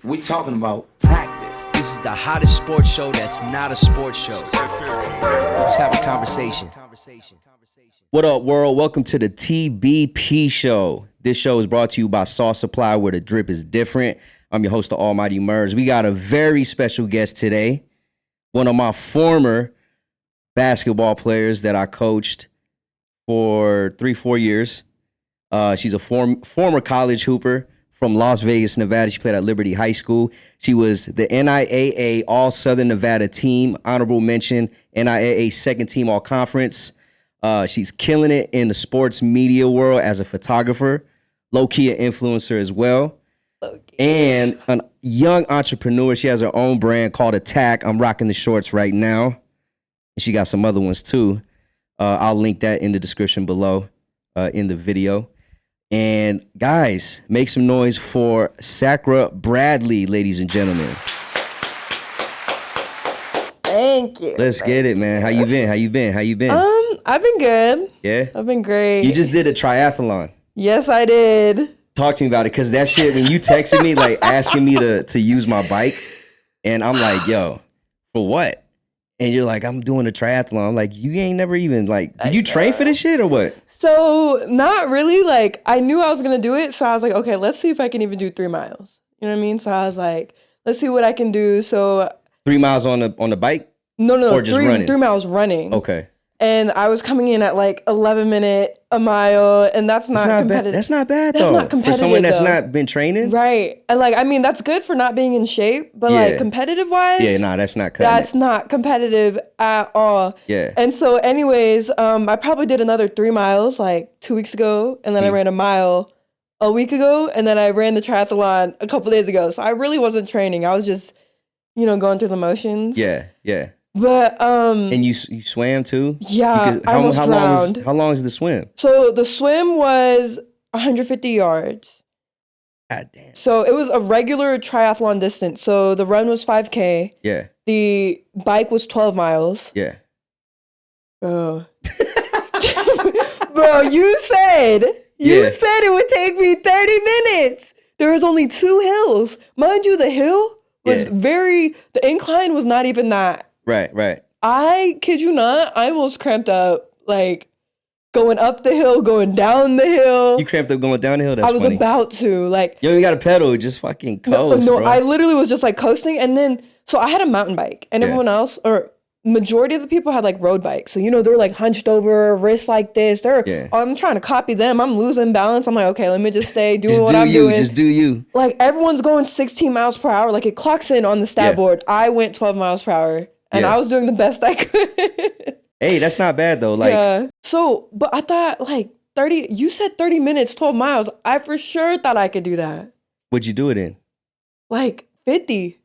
We talking about practice. This is the hottest sports show that's not a sports show. Let's have a conversation. What up, world? Welcome to the TBP show. This show is brought to you by Sauce Supply, where the drip is different. I'm your host, the almighty Merz. We got a very special guest today. One of my former basketball players that I coached for 3-4 years. She's a former college hooper from Las Vegas, Nevada. She played at Liberty High School. She was the NIAA All-Southern Nevada team, honorable mention, NIAA second team All-Conference. She's killing it in the sports media world as a photographer, low-key an influencer as well, and a young entrepreneur. She has her own brand called Attack. I'm rocking the shorts right now. And she got some other ones too. I'll link that in the description below in the video. And guys, make some noise for Sakura Bradley, ladies and gentlemen. Thank you. Let's get it, man. How you been? I've been good. Yeah? I've been great. You just did a triathlon. Yes, I did. Talk to me about it, because that shit, when you texted me, like, asking me to use my bike, and I'm like, yo, for what? And you're like, I'm doing a triathlon. I'm like, you ain't never even, like, did you train for this shit or what? So, not really. Like, I knew I was going to do it, so I was like, okay, let's see if I can even do 3 miles. You know what I mean? So I was like, let's see what I can do. So 3 miles on the bike? No, or just running? 3 miles running. Okay. And I was coming in at like 11 minute a mile, and that's not competitive. That's not bad, that's though. Not competitive, for someone that's though. not been training? Right. And like, I mean, that's good for not being in shape, but like competitive wise, that's not cutting That's not competitive at all. Yeah. And so anyways, I probably did another 3 miles like 2 weeks ago, and then I ran a mile a week ago, and then I ran the triathlon a couple days ago. So I really wasn't training. I was just, going through the motions. Yeah. But and you swam too? Yeah, I almost drowned. How long is the swim? So the swim was 150 yards. God damn. So it was a regular triathlon distance. So the run was 5K. Yeah. The bike was 12 miles. Yeah. Bro. Bro, you said it would take me 30 minutes. There was only 2 hills. Mind you, the hill was the incline was not even that. Right. I kid you not, I almost cramped up, like, going up the hill, going down the hill. You cramped up going down the hill? That's funny. I was about to, like... Yo, you got to pedal, just fucking coast, No, bro. I literally was just, like, coasting, and then... So I had a mountain bike, and everyone else, or majority of the people had, like, road bikes. So, they're, like, hunched over, wrists like this. I'm trying to copy them. I'm losing balance. I'm like, okay, let me just stay doing what I'm doing. Just do you. Like, everyone's going 16 miles per hour. Like, it clocks in on the stat board. I went 12 miles per hour. And I was doing the best I could. Hey, that's not bad though. Like, yeah. So, but I thought like 30, you said 30 minutes, 12 miles. I for sure thought I could do that. What'd you do it in? Like 50.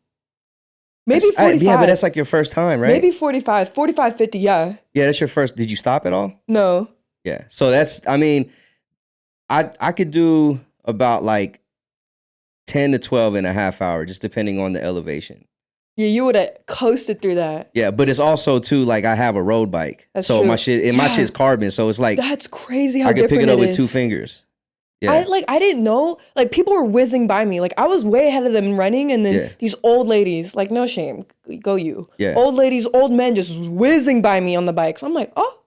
Maybe 45. Yeah, but that's like your first time, right? Maybe 45, 50, yeah. Yeah, that's your first. Did you stop at all? No. Yeah. So I could do about like 10 to 12 and a half hours, just depending on the elevation. Yeah, you would have coasted through that. Yeah, but it's also too like I have a road bike, that's so true. my shit's carbon, so it's like that's crazy how I could pick it up with 2 is. fingers. Yeah, I didn't know, like people were whizzing by me, like I was way ahead of them running, and then these old ladies, like no shame, go you, old ladies, old men just whizzing by me on the bikes. I'm like, oh,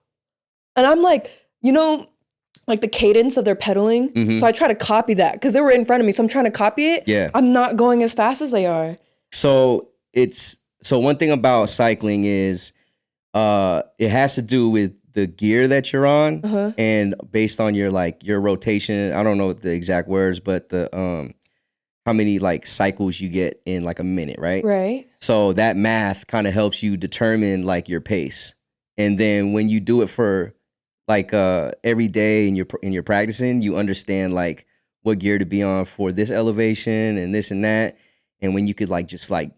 and I'm like, like the cadence of their pedaling. Mm-hmm. So I try to copy that because they were in front of me, so I'm trying to copy it. Yeah, I'm not going as fast as they are. So one thing about cycling is it has to do with the gear that you're on and based on your rotation. I don't know the exact words, but the how many like cycles you get in like a minute, right? Right. So that math kind of helps you determine like your pace. And then when you do it for like every day and you're practicing, you understand like what gear to be on for this elevation and this and that. And when you could like just like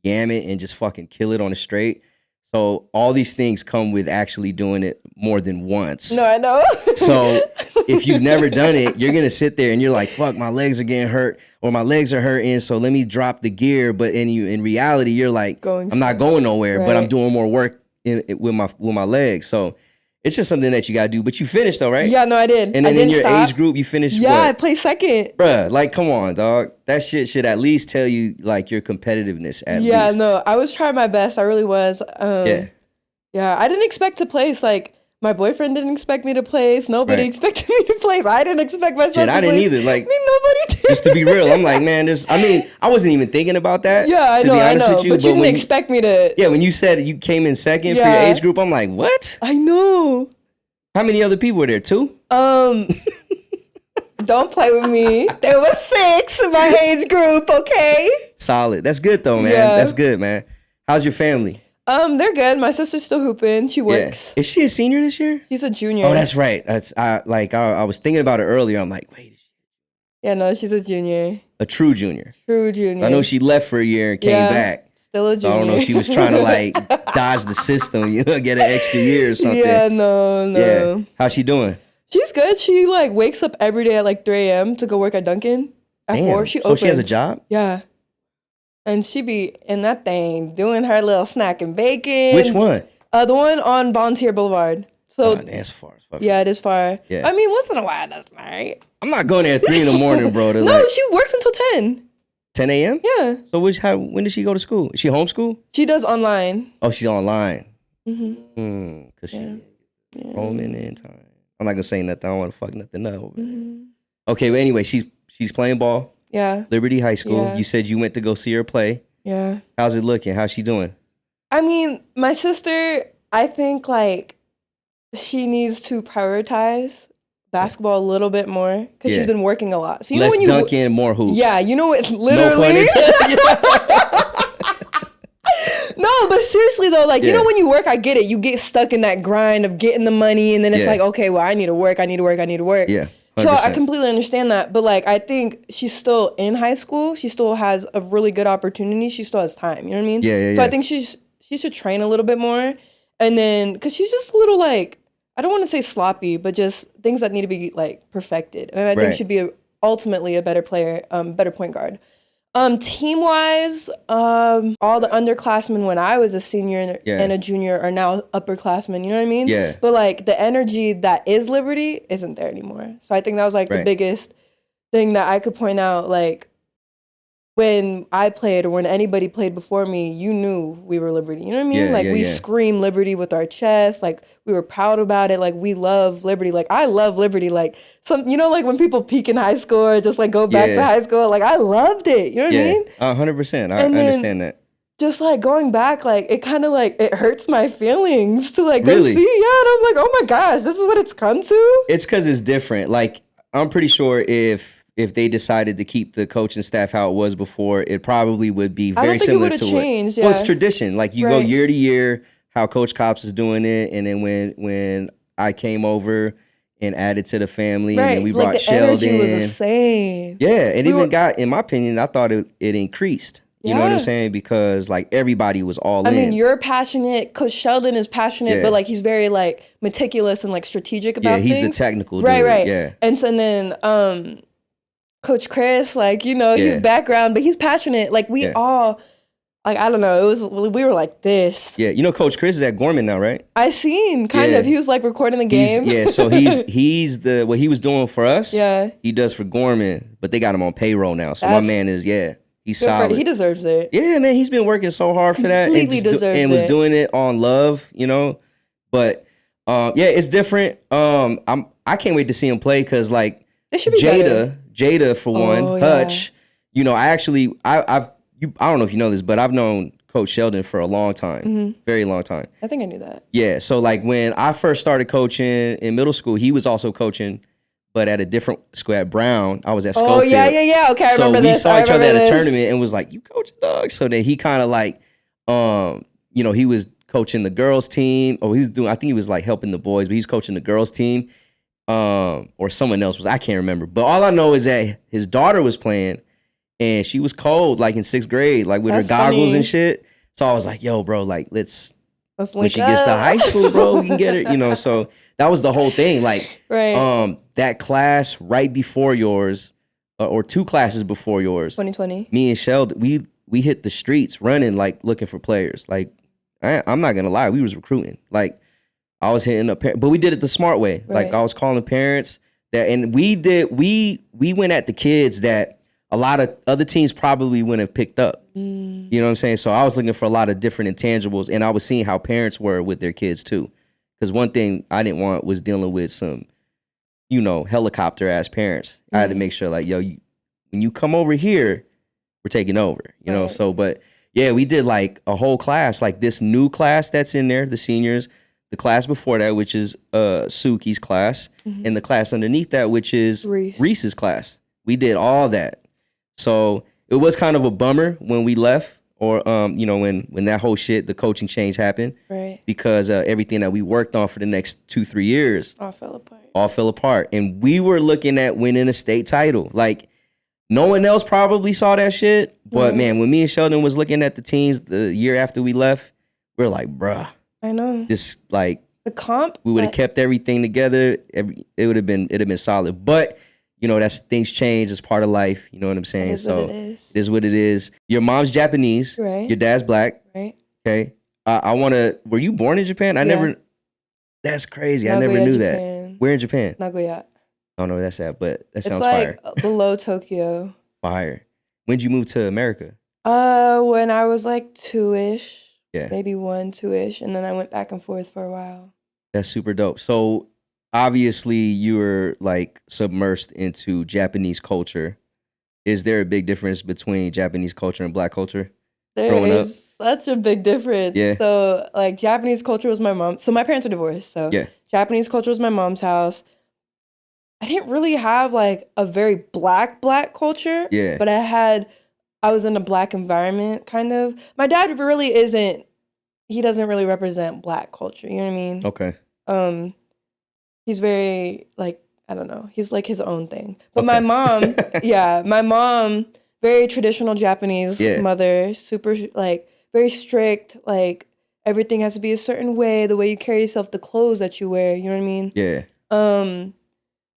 yam it and just fucking kill it on a straight. So all these things come with actually doing it more than once. No, I know. So if you've never done it, you're going to sit there and you're like, fuck, my legs are getting hurt or my legs are hurting. So let me drop the gear. But in reality, you're like, I'm not going nowhere, but I'm doing more work with my legs. So It's just something that you gotta do. But you finished though, right? Yeah, no, I did. And then in your age group, you finished what? I placed second. Bruh, like, come on, dog. That shit should at least tell you, like, your competitiveness at least. Yeah, no, I was trying my best. I really was. Yeah, I didn't expect to place. Like, my boyfriend didn't expect me to place. Nobody expected me to place. I didn't expect myself to place. I didn't either. Like, nobody did. Just to be real, I'm like, man, I wasn't even thinking about that. Yeah, I know, to be honest with you. But you didn't expect me to. Yeah, when you said you came in second for your age group, I'm like, what? I know. How many other people were there? 2? Don't play with me. There was 6 in my age group, okay? Solid. That's good though, man. Yeah. That's good, man. How's your family? They're good. My sister's still hooping. She works. Yeah. Is she a senior this year? She's a junior. Oh, that's right. I was thinking about it earlier. I'm like, wait. Yeah, no, she's a junior. A true junior. True junior. I know she left for a year and came back. Still a junior. So I don't know if she was trying to like dodge the system, get an extra year or something. Yeah, no. Yeah. How's she doing? She's good. She like wakes up every day at like 3 a.m. to go work at Dunkin'. At 4, she opens. So she has a job? Yeah. And she be in that thing doing her little snack and bacon. Which one? The one on Volunteer Boulevard. So that's far as fuck. Yeah, it is far. Yeah. I mean, once in a while, that's right. I'm not going there at 3 in the morning, bro. No, she works until 10. 10 a.m.? Yeah. So when does she go to school? Is she homeschool? She does online. Oh, she's online. Mm-hmm. Because she home in time. I'm not going to say nothing. I don't want to fuck nothing up. Mm-hmm. Okay, but anyway, she's playing ball. Yeah. Liberty High School. Yeah. You said you went to go see her play. Yeah. How's it looking? How's she doing? I mean, my sister, I think like she needs to prioritize basketball a little bit more because she's been working a lot. So you less know when dunking, more hoops. Yeah, you know what? Literally. No pun intended. No, but seriously though, like you know when you work, I get it. You get stuck in that grind of getting the money, and then it's like, okay, well, I need to work. Yeah. 100%. So I completely understand that, but like I think she's still in high school. She still has a really good opportunity. She still has time. You know what I mean? Yeah. So I think she should train a little bit more, and then because she's just a little like, I don't want to say sloppy, but just things that need to be like perfected. And I think she'd be ultimately a better player, better point guard. Team wise, all the underclassmen when I was a senior and a junior are now upperclassmen. You know what I mean? Yeah. But like the energy that is Liberty isn't there anymore. So I think that was like the biggest thing that I could point out. Like when I played or when anybody played before me, you knew we were Liberty. You know what I mean? We scream Liberty with our chest. Like we were proud about it. Like we love Liberty. Like I love Liberty. Like some, you know, like when people peak in high school or just like go back to high school. Like I loved it. You know what I mean? 100%. I understand that. Just like going back, like it kind of like it hurts my feelings to like really? Go see. Yeah, and I'm like, oh my gosh, this is what it's come to. It's because it's different. Like I'm pretty sure if they decided to keep the coaching staff how it was before, it probably would be very similar to changed, it. Well, it's tradition. Like you go year to year, how Coach Cops is doing it, and then when I came over and added to the family, and then we brought the Sheldon. Energy was the same. Yeah, it got, in my opinion, I thought it increased. You know what I'm saying? Because like everybody was all in. I mean, you're passionate. Coach Sheldon is passionate, but like he's very like meticulous and like strategic about things. Yeah, he's the technical dude. Right. Yeah. And then Coach Chris, like, you know, he's background, but he's passionate. Like we all, like, I don't know, we were like this. Yeah, you know Coach Chris is at Gorman now, right? I seen, kind of. He was like recording the game. So he's what he was doing for us, he does for Gorman, but they got him on payroll now. So my man is, he's solid. He deserves it. Yeah, man, he's been working so hard for that. And was doing it on love, you know? But, it's different. I can't wait to see him play because, like, it should be Jada for one, Hutch. You know, I don't know if you know this, but I've known Coach Sheldon for a long time, very long time. I think I knew that. Yeah, so like when I first started coaching in middle school, he was also coaching, but at a different school at Brown. I was at Schofield. Oh yeah. Okay, I remember this. So we saw each other at a tournament and was like, "You coach dog." So then he kind of like, you know, he was coaching the girls team, or he was doing. I think he was like helping the boys, but he's coaching the girls team. Or someone else was, I can't remember. But all I know is that his daughter was playing and she was cold, like in 6th grade, like with her goggles and shit. So I was like, yo, bro, like let's when she gets to high school, bro, we can get her, you know. So that was the whole thing. Like that class right before yours, or 2 classes before yours. 2020. Me and Sheldon, we hit the streets running, like looking for players. Like I'm not gonna lie, we was recruiting. Like I was hitting up, but we did it the smart way. Right. Like I was calling parents and we went at the kids that a lot of other teams probably wouldn't have picked up. You know what I'm saying? So I was looking for a lot of different intangibles, and I was seeing how parents were with their kids too. Because one thing I didn't want was dealing with some, helicopter ass parents. I had to make sure, like, yo, when you come over here, we're taking over. You know. So, but yeah, we did like a whole class, like this new class that's in there, the seniors. The class before that, which is Suki's class, and the class underneath that, which is Reese's class. We did all that. So it was kind of a bummer when we left, or when that whole shit, the coaching change happened, right? Because everything that we worked on for the next 2-3 years all fell apart, and we were looking at winning a state title. Like no one else probably saw that shit, but man, when me and Sheldon was looking at the teams the year after we left, we were like, bruh. I know. Just like the comp, we would have kept everything together. It'd have been solid. But that's things change. It's part of life. You know what I'm saying? It is what it is. Your mom's Japanese. Right. Your dad's black. Right. Okay. Were you born in Japan? That's crazy. Nagoya, I never knew Japan. That. Where in Japan? Nagoya. I don't know where that's at, but that sounds like fire. Below Tokyo. Fire. When'd you move to America? When I was like 2-ish. Yeah. Maybe 1, 2-ish. And then I went back and forth for a while. That's super dope. So obviously you were like submersed into Japanese culture. Is there a big difference between Japanese culture and black culture? There is such a big difference. Yeah. So like Japanese culture was my mom. So my parents are divorced. So Japanese culture was my mom's house. I didn't really have like a very black culture. Yeah. But I was in a black environment, kind of. My dad really he doesn't really represent black culture, you know what I mean? Okay. He's very, like, I don't know, he's like his own thing. But my mom, very traditional Japanese mother, super, like, very strict, like, everything has to be a certain way, the way you carry yourself, the clothes that you wear, you know what I mean? Yeah.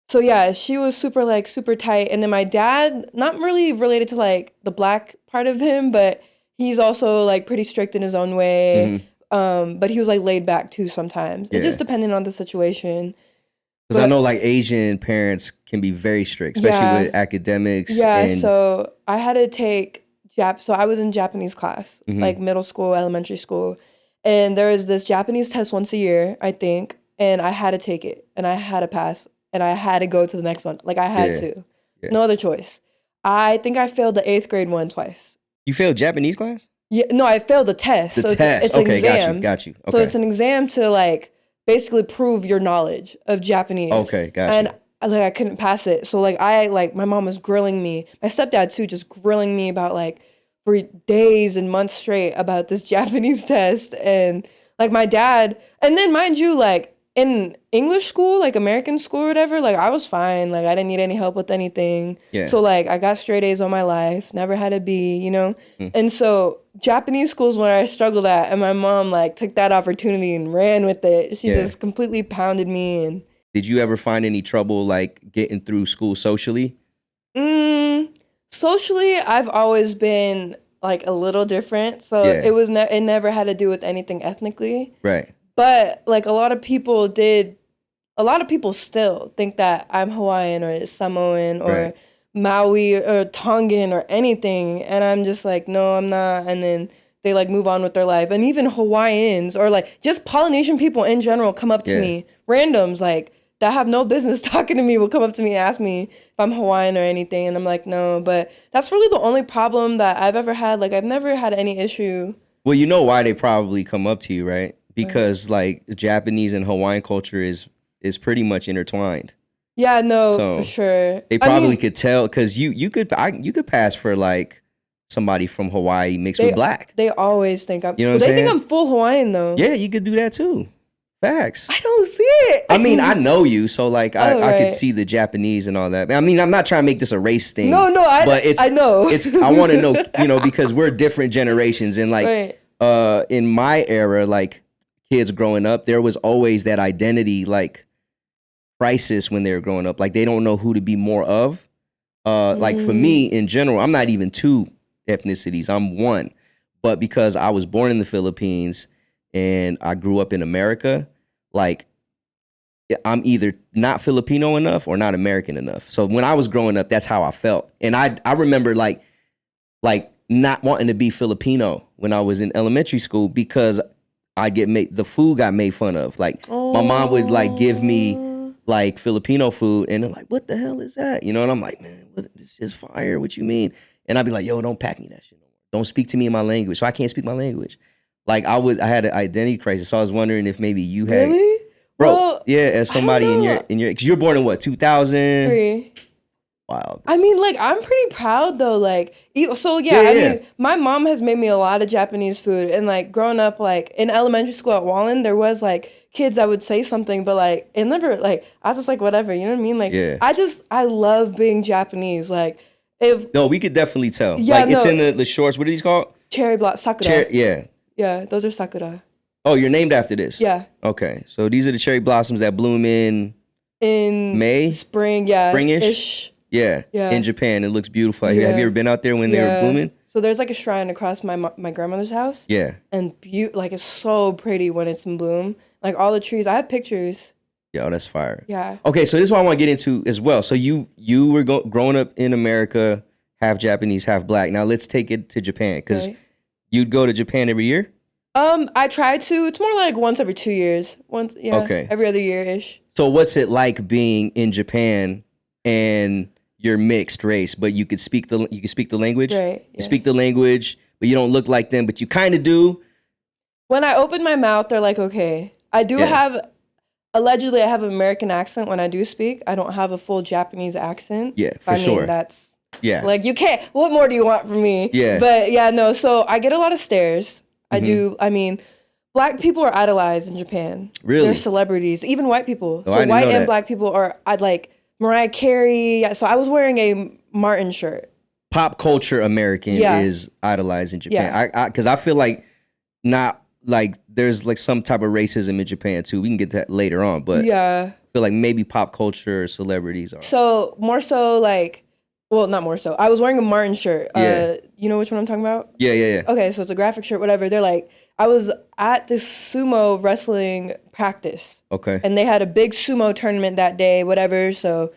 So yeah, she was super tight. And then my dad, not really related to like the black part of him, but he's also like pretty strict in his own way. But he was like laid back too sometimes. It just depended on the situation. Because I know like Asian parents can be very strict, especially with academics. Yeah, so I had to take so I was in Japanese class, like middle school, elementary school. And there is this Japanese test once a year, I think. And I had to take it and I had to pass. And I had to go to the next one. Like, I had to. Yeah. No other choice. I think I failed the 8th grade one twice. You failed Japanese class? Yeah, no, I failed the test. It's an exam. Got you. Okay. So it's an exam to, like, basically prove your knowledge of Japanese. Okay, got you. And, I couldn't pass it. So, my mom was grilling me. My stepdad, too, just grilling me about, for days and months straight about this Japanese test. And, my dad, and then, mind you, in English school, like American school or whatever, I was fine. I didn't need any help with anything. Yeah. So I got straight A's all my life, never had a B, you know? And so Japanese school is where I struggled at. And my mom took that opportunity and ran with it. She just completely pounded me. And did you ever find any trouble getting through school socially? Socially, I've always been a little different. So it never had to do with anything ethnically. Right. But a lot of people still think that I'm Hawaiian or Samoan or Maui or Tongan or anything. And I'm just no, I'm not. And then they move on with their life. And even Hawaiians or just Polynesian people in general come up to me, randoms that have no business talking to me will come up to me and ask me if I'm Hawaiian or anything. And I'm no, but that's really the only problem that I've ever had. I've never had any issue. Well, you know why they probably come up to you, right? Because Japanese and Hawaiian culture is pretty much intertwined. Yeah, no, for sure. They probably could tell because you could pass for somebody from Hawaii mixed with black. They always think I'm. You know what I'm saying? They think I'm full Hawaiian though. Yeah, you could do that too. Facts. I don't see it. I mean, I know you, so I could see the Japanese and all that. I mean, I'm not trying to make this a race thing. No, I know. I want to know, because we're different generations and in my era, kids growing up, there was always that identity crisis when they were growing up. They don't know who to be more of. For me in general, I'm not even 2 ethnicities. I'm 1. But because I was born in the Philippines and I grew up in America, like I'm either not Filipino enough or not American enough. So when I was growing up, that's how I felt. And I remember like not wanting to be Filipino when I was in elementary school because the food got made fun of. Like my mom would like give me like Filipino food and they're like, what the hell is that? You know, and I'm like, man, this is fire. What you mean? And I'd be like, yo, don't pack me that shit no more. Don't speak to me in my language. So I can't speak my language. Like I had an identity crisis. So I was wondering if maybe you had, really? bro, well, yeah, as somebody in your, cause you're born in what, 2000? 3. Wow. I mean, like, I'm pretty proud though. Like, so yeah, I mean, my mom has made me a lot of Japanese food. And like growing up, like in elementary school at Wallen, there was like kids that would say something, but like it never, like, I was just like, whatever, you know what I mean? Like, I love being Japanese. Like, no, we could definitely tell. Yeah, like it's in the shorts. What are these called? Cherry blossom, Sakura. Yeah, those are Sakura. Oh, you're named after this? Yeah. Okay, so these are the cherry blossoms that bloom in May? Spring, yeah. Spring-ish? Yeah, in Japan. It looks beautiful. Have you ever been out there when they were blooming? So there's like a shrine across my grandmother's house. Yeah. And like it's so pretty when it's in bloom. Like all the trees. I have pictures. Yo, that's fire. Yeah. Okay, so this is what I want to get into as well. So you were growing up in America, half Japanese, half black. Now let's take it to Japan because you'd go to Japan every year? I try to. It's more like once every 2 years. Every other year-ish. So what's it like being in Japan and you're mixed race, but you could speak the language? Right. You speak the language, but you don't look like them, but you kind of do. When I open my mouth, they're like, okay. I do have, allegedly, I have an American accent when I do speak. I don't have a full Japanese accent. Yeah, for sure. That's, like, you can't, what more do you want from me? Yeah. But yeah, no, so I get a lot of stares. I mean, black people are idolized in Japan. Really? They're celebrities, even white people. Oh, so white and black people are, like, Mariah Carey. So I was wearing a Martin shirt. Pop culture American is idolized in Japan. Because I feel like not like there's like some type of racism in Japan too. We can get to that later on, but I feel like maybe pop culture celebrities are. So more so like, well, not more so. I was wearing a Martin shirt. You know which one I'm talking about? Yeah. Okay, so it's a graphic shirt, whatever. They're like, I was at this sumo wrestling practice. Okay. And they had a big sumo tournament that day, whatever. So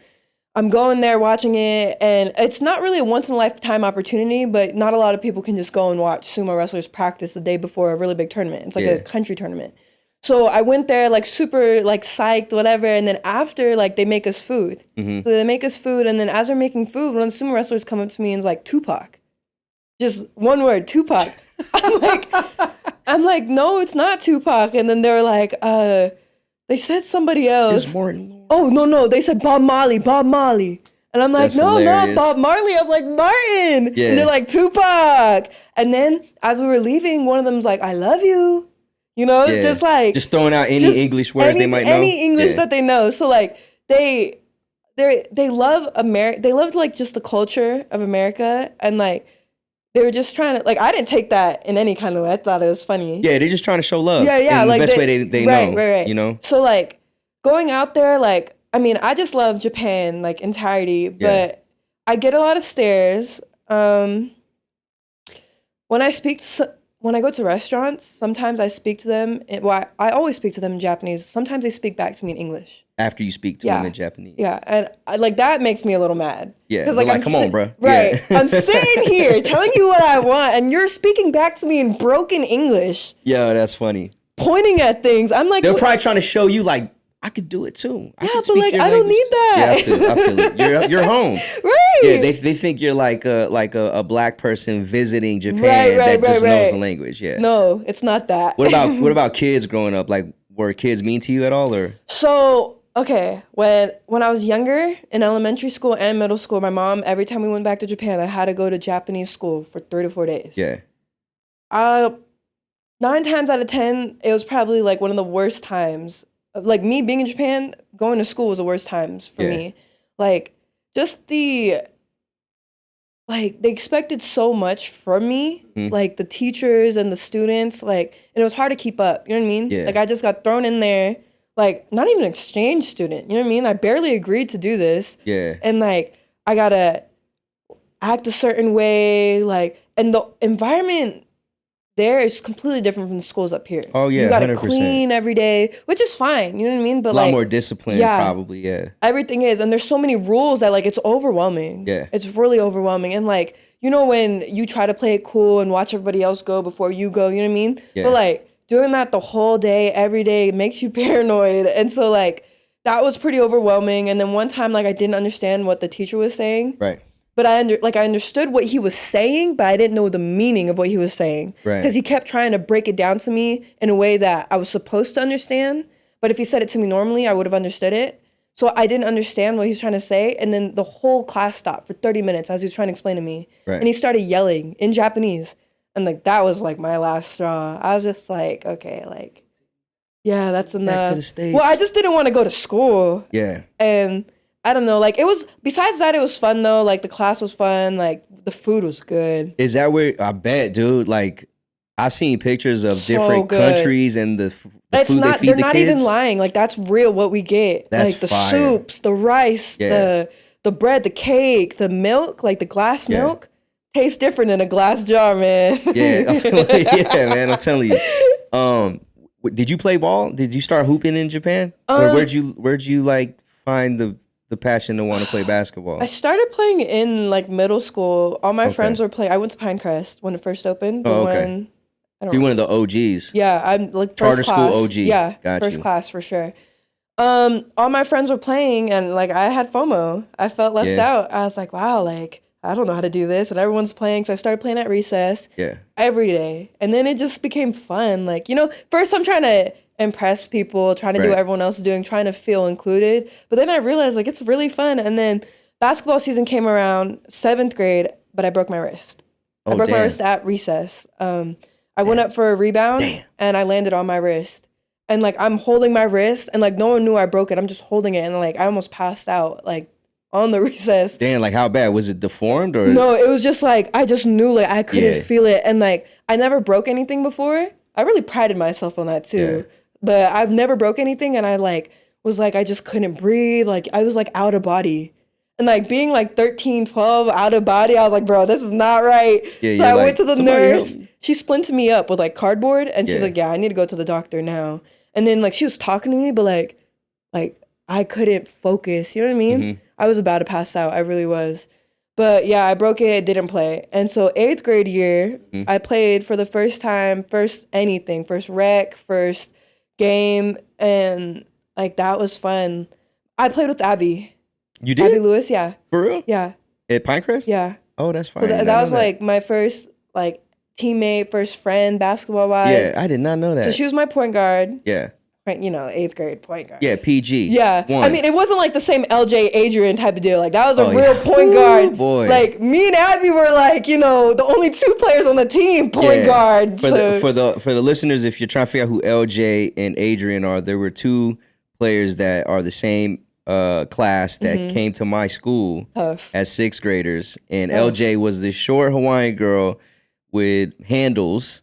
I'm going there watching it. And it's not really a once in a lifetime opportunity, but not a lot of people can just go and watch sumo wrestlers practice the day before a really big tournament. It's like a country tournament. So I went there like super like psyched, whatever. And then after, like, they make us food. So they make us food. And then as they're making food, one of the sumo wrestlers come up to me and is like, Tupac. Just one word, Tupac. I'm like, no, it's not Tupac. And then they were like, they said somebody else. It's Martin. Oh, no. They said Bob Marley. And I'm like, That's no, hilarious. not Bob Marley. I'm like, Martin. Yeah. And they're like, Tupac. And then as we were leaving, one of them's like, I love you. You know, just like. Just throwing out any English words they might know. Any English that they know. So like, they love America. They loved like just the culture of America. And like, they were just trying to, like, I didn't take that in any kind of way. I thought it was funny. Yeah, they're just trying to show love. Yeah. in like the best way they know. Right. You know? So, like, going out there, like, I mean, I just love Japan, like, entirety. But I get a lot of stares. When I go to restaurants, sometimes I speak to them. I always speak to them in Japanese. Sometimes they speak back to me in English. After you speak to them in Japanese. Yeah, and like that makes me a little mad. Yeah, like come on, bro. Right, Yeah. I'm sitting here telling you what I want, and you're speaking back to me in broken English. Yeah, that's funny. Pointing at things. I'm like, they're probably trying to show you like I could do it too. But like I don't need that. Yeah, I feel it. You're home. Right. Yeah, they think you're like a black person visiting Japan that just knows the language. Yeah. No, it's not that. What about kids growing up? Like, were kids mean to you at all, or? So okay, when I was younger in elementary school and middle school, my mom, every time we went back to Japan, I had to go to Japanese school for 3 to 4 days. Yeah. 9 times out of 10, it was probably like one of the worst times. Like me being in Japan, going to school was the worst times for me. Like just they expected so much from me, like the teachers and the students, like, and it was hard to keep up. You know what I mean? Yeah. Like I just got thrown in there, like not even an exchange student. You know what I mean? I barely agreed to do this. Yeah. And like I gotta act a certain way, like, and the environment there is completely different from the schools up here. Oh yeah, you got to 100%. clean every day, which is fine. You know what I mean? But a lot more discipline, probably. Yeah, everything is, and there's so many rules that like it's overwhelming. Yeah, it's really overwhelming, and like you know when you try to play it cool and watch everybody else go before you go, you know what I mean? Yeah. But like doing that the whole day, every day makes you paranoid, and so like that was pretty overwhelming. And then one time like I didn't understand what the teacher was saying. Right. But I understood what he was saying, but I didn't know the meaning of what he was saying. Right. Because he kept trying to break it down to me in a way that I was supposed to understand. But if he said it to me normally, I would have understood it. So I didn't understand what he was trying to say. And then the whole class stopped for 30 minutes as he was trying to explain to me. Right. And he started yelling in Japanese. And like that was like my last straw. I was just like, okay, like, yeah, that's enough. Back to the States. Well, I just didn't want to go to school. Yeah. And I don't know, like it was, besides that, it was fun though. Like the class was fun. Like the food was good. Is that where, I bet, dude, like I've seen pictures of different countries and the food they feed the kids. They're not even lying. Like that's real what we get. That's like the fire. Soups, the rice, the bread, the cake, the milk, like the glass milk tastes different in a glass jar, man. Yeah, yeah, man, I'm telling you. Did you play ball? Did you start hooping in Japan? Or where'd you like find the passion to want to play basketball? I started playing in like middle school. All my friends were playing. I went to Pinecrest when it first opened. You're one of the OGs. Yeah, I'm like charter first class. School OG. Yeah, first class for sure. All my friends were playing, and like I had FOMO. I felt left out. I was like, wow, like I don't know how to do this, and everyone's playing. So I started playing at recess. Yeah. Every day, and then it just became fun. Like first I'm trying to impress people, trying to do what everyone else is doing, trying to feel included. But then I realized like it's really fun. And then basketball season came around, 7th grade, but I broke my wrist. I broke my wrist at recess. I went up for a rebound and I landed on my wrist. And like I'm holding my wrist and like no one knew I broke it. I'm just holding it and like I almost passed out like on the recess. Damn, like how bad? Was it deformed or? No, it was just like I just knew like I couldn't feel it. And like I never broke anything before. I really prided myself on that too. Yeah. But I've never broke anything, and I like was like I just couldn't breathe. Like I was like out of body, and like being like 13, 12 out of body, I was like, bro, this is not right. Yeah, so I went to the nurse. She splinted me up with like cardboard, and she's like, yeah, I need to go to the doctor now. And then like she was talking to me, but like I couldn't focus. You know what I mean? Mm-hmm. I was about to pass out. I really was. But yeah, I broke it, didn't play. And so 8th grade year, I played for the first time, first rec, first game, and like that was fun. I played with Abby. You did? Abby Lewis, yeah. For real? Yeah. At Pinecrest? Yeah. Oh, that's fine. So that was like my first like teammate, first friend, basketball wise. Yeah, I did not know that. So she was my point guard. Yeah. 8th grade point guard. Yeah, PG. Yeah. I mean, it wasn't like the same LJ Adrian type of deal. Like, that was a real point guard. Boy. Like, me and Abby were like, the only 2 players on the team, point guard. For the listeners, if you're trying to figure out who LJ and Adrian are, there were 2 players that are the same class that came to my school as 6th graders. And LJ was this short Hawaiian girl with handles.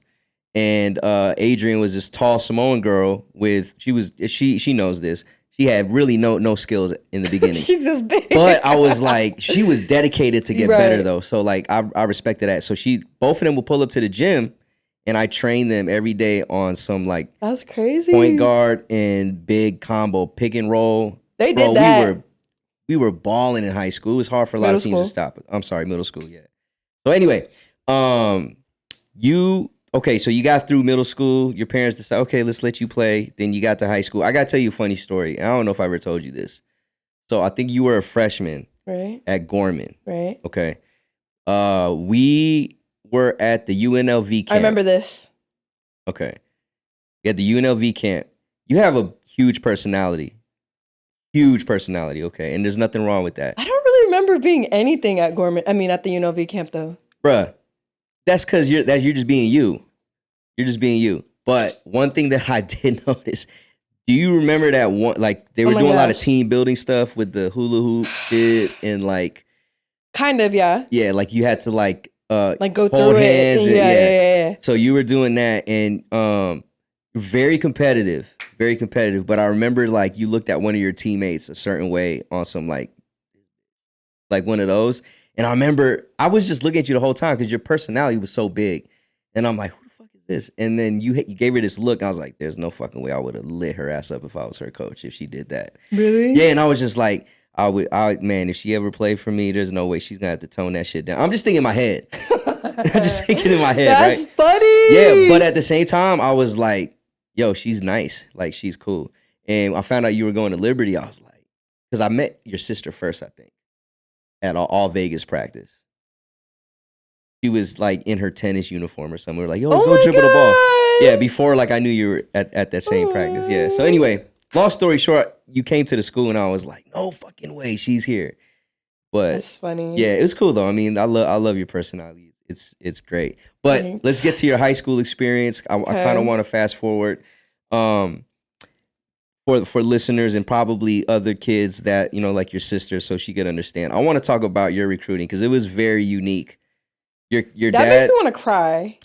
And Adrian was this tall Samoan girl with she knows this. She had really no skills in the beginning. She's just big. But I was like, she was dedicated to get better though. So like I respected that. So both of them would pull up to the gym and I trained them every day on some like that's crazy point guard and big combo pick and roll. They did that. We were balling in high school. It was hard for a lot of teams to stop it. I'm sorry, middle school, yeah. So anyway, okay, so you got through middle school. Your parents decided, okay, let's let you play. Then you got to high school. I got to tell you a funny story. I don't know if I ever told you this. So I think you were a freshman at Gorman. Right. Okay. We were at the UNLV camp. I remember this. Okay. You had the UNLV camp. You have a huge personality. Huge personality, okay? And there's nothing wrong with that. I don't really remember being anything at Gorman. I mean, at the UNLV camp, though. Bruh. That's because you're just being you. You're just being you. But one thing that I did notice, do you remember that one? Like they were doing a lot of team building stuff with the hula hoop shit and like. Kind of, yeah. Yeah, like you had to like go hold through hands. it. Yeah. So you were doing that and very competitive. But I remember like you looked at one of your teammates a certain way on some like one of those. And I remember I was just looking at you the whole time because your personality was so big. And I'm like, who the fuck is this? And then you gave her this look. I was like, there's no fucking way I would have lit her ass up if I was her coach, if she did that. Really? Yeah, and I was just like, man, if she ever played for me, there's no way she's going to have to tone that shit down. I'm just thinking in my head. I'm just thinking in my head, That's right? funny. Yeah, but at the same time, I was like, yo, she's nice. Like, she's cool. And I found out you were going to Liberty. I was like, because I met your sister first, I think, at all Vegas practice. She was like in her tennis uniform or something. We were like, yo, go dribble the ball. Yeah, before like I knew you were at that same practice. Yeah. So anyway, long story short, you came to the school and I was like, no fucking way, she's here. But that's funny. Yeah, it was cool though. I mean, I love your personality. It's great. But Thanks. Let's get to your high school experience. I kind of want to fast forward. For listeners and probably other kids that, you know, like your sister, so she could understand. I want to talk about your recruiting because it was very unique. Your that dad. That makes me want to cry.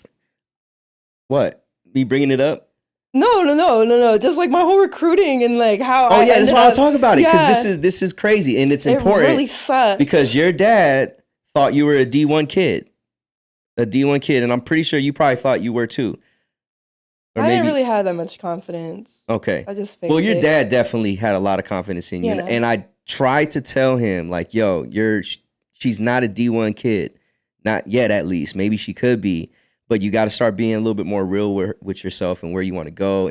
What? Me bringing it up? No. Just like my whole recruiting and like how. Oh yeah, that's why I talk about it because this is crazy and it's important. It really sucks because your dad thought you were a D1 kid, and I'm pretty sure you probably thought you were too. Or I didn't really have that much confidence. Okay. I just faked Well, your it. dad definitely had a lot of confidence in you, and I tried to tell him like, yo, she's not a D1 kid. Not yet, at least. Maybe she could be, but you got to start being a little bit more real with yourself and where you want to go.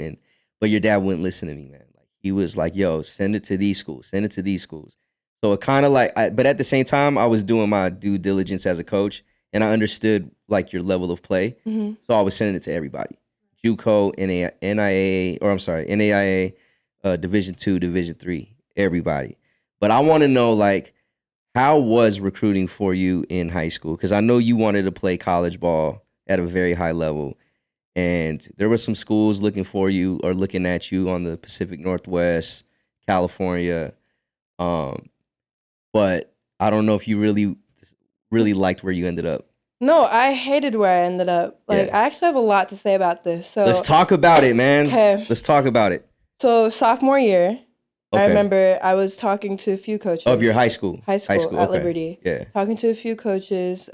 But your dad wouldn't listen to me, man. Like he was like, "Yo, send it to these schools. Send it to these schools." So it kind of like, but at the same time, I was doing my due diligence as a coach, and I understood like your level of play. Mm-hmm. So I was sending it to everybody: JUCO, NAIA, Division II, Division III, everybody. But I want to know like, how was recruiting for you in high school? Because I know you wanted to play college ball at a very high level. And there were some schools looking for you or looking at you on the Pacific Northwest, California. But I don't know if you really liked where you ended up. No, I hated where I ended up. Like, I actually have a lot to say about this. So let's talk about it, man. Okay. Let's talk about it. So sophomore year, I remember I was talking to a few coaches. Of your high school? High school at Liberty. Yeah. Talking to a few coaches,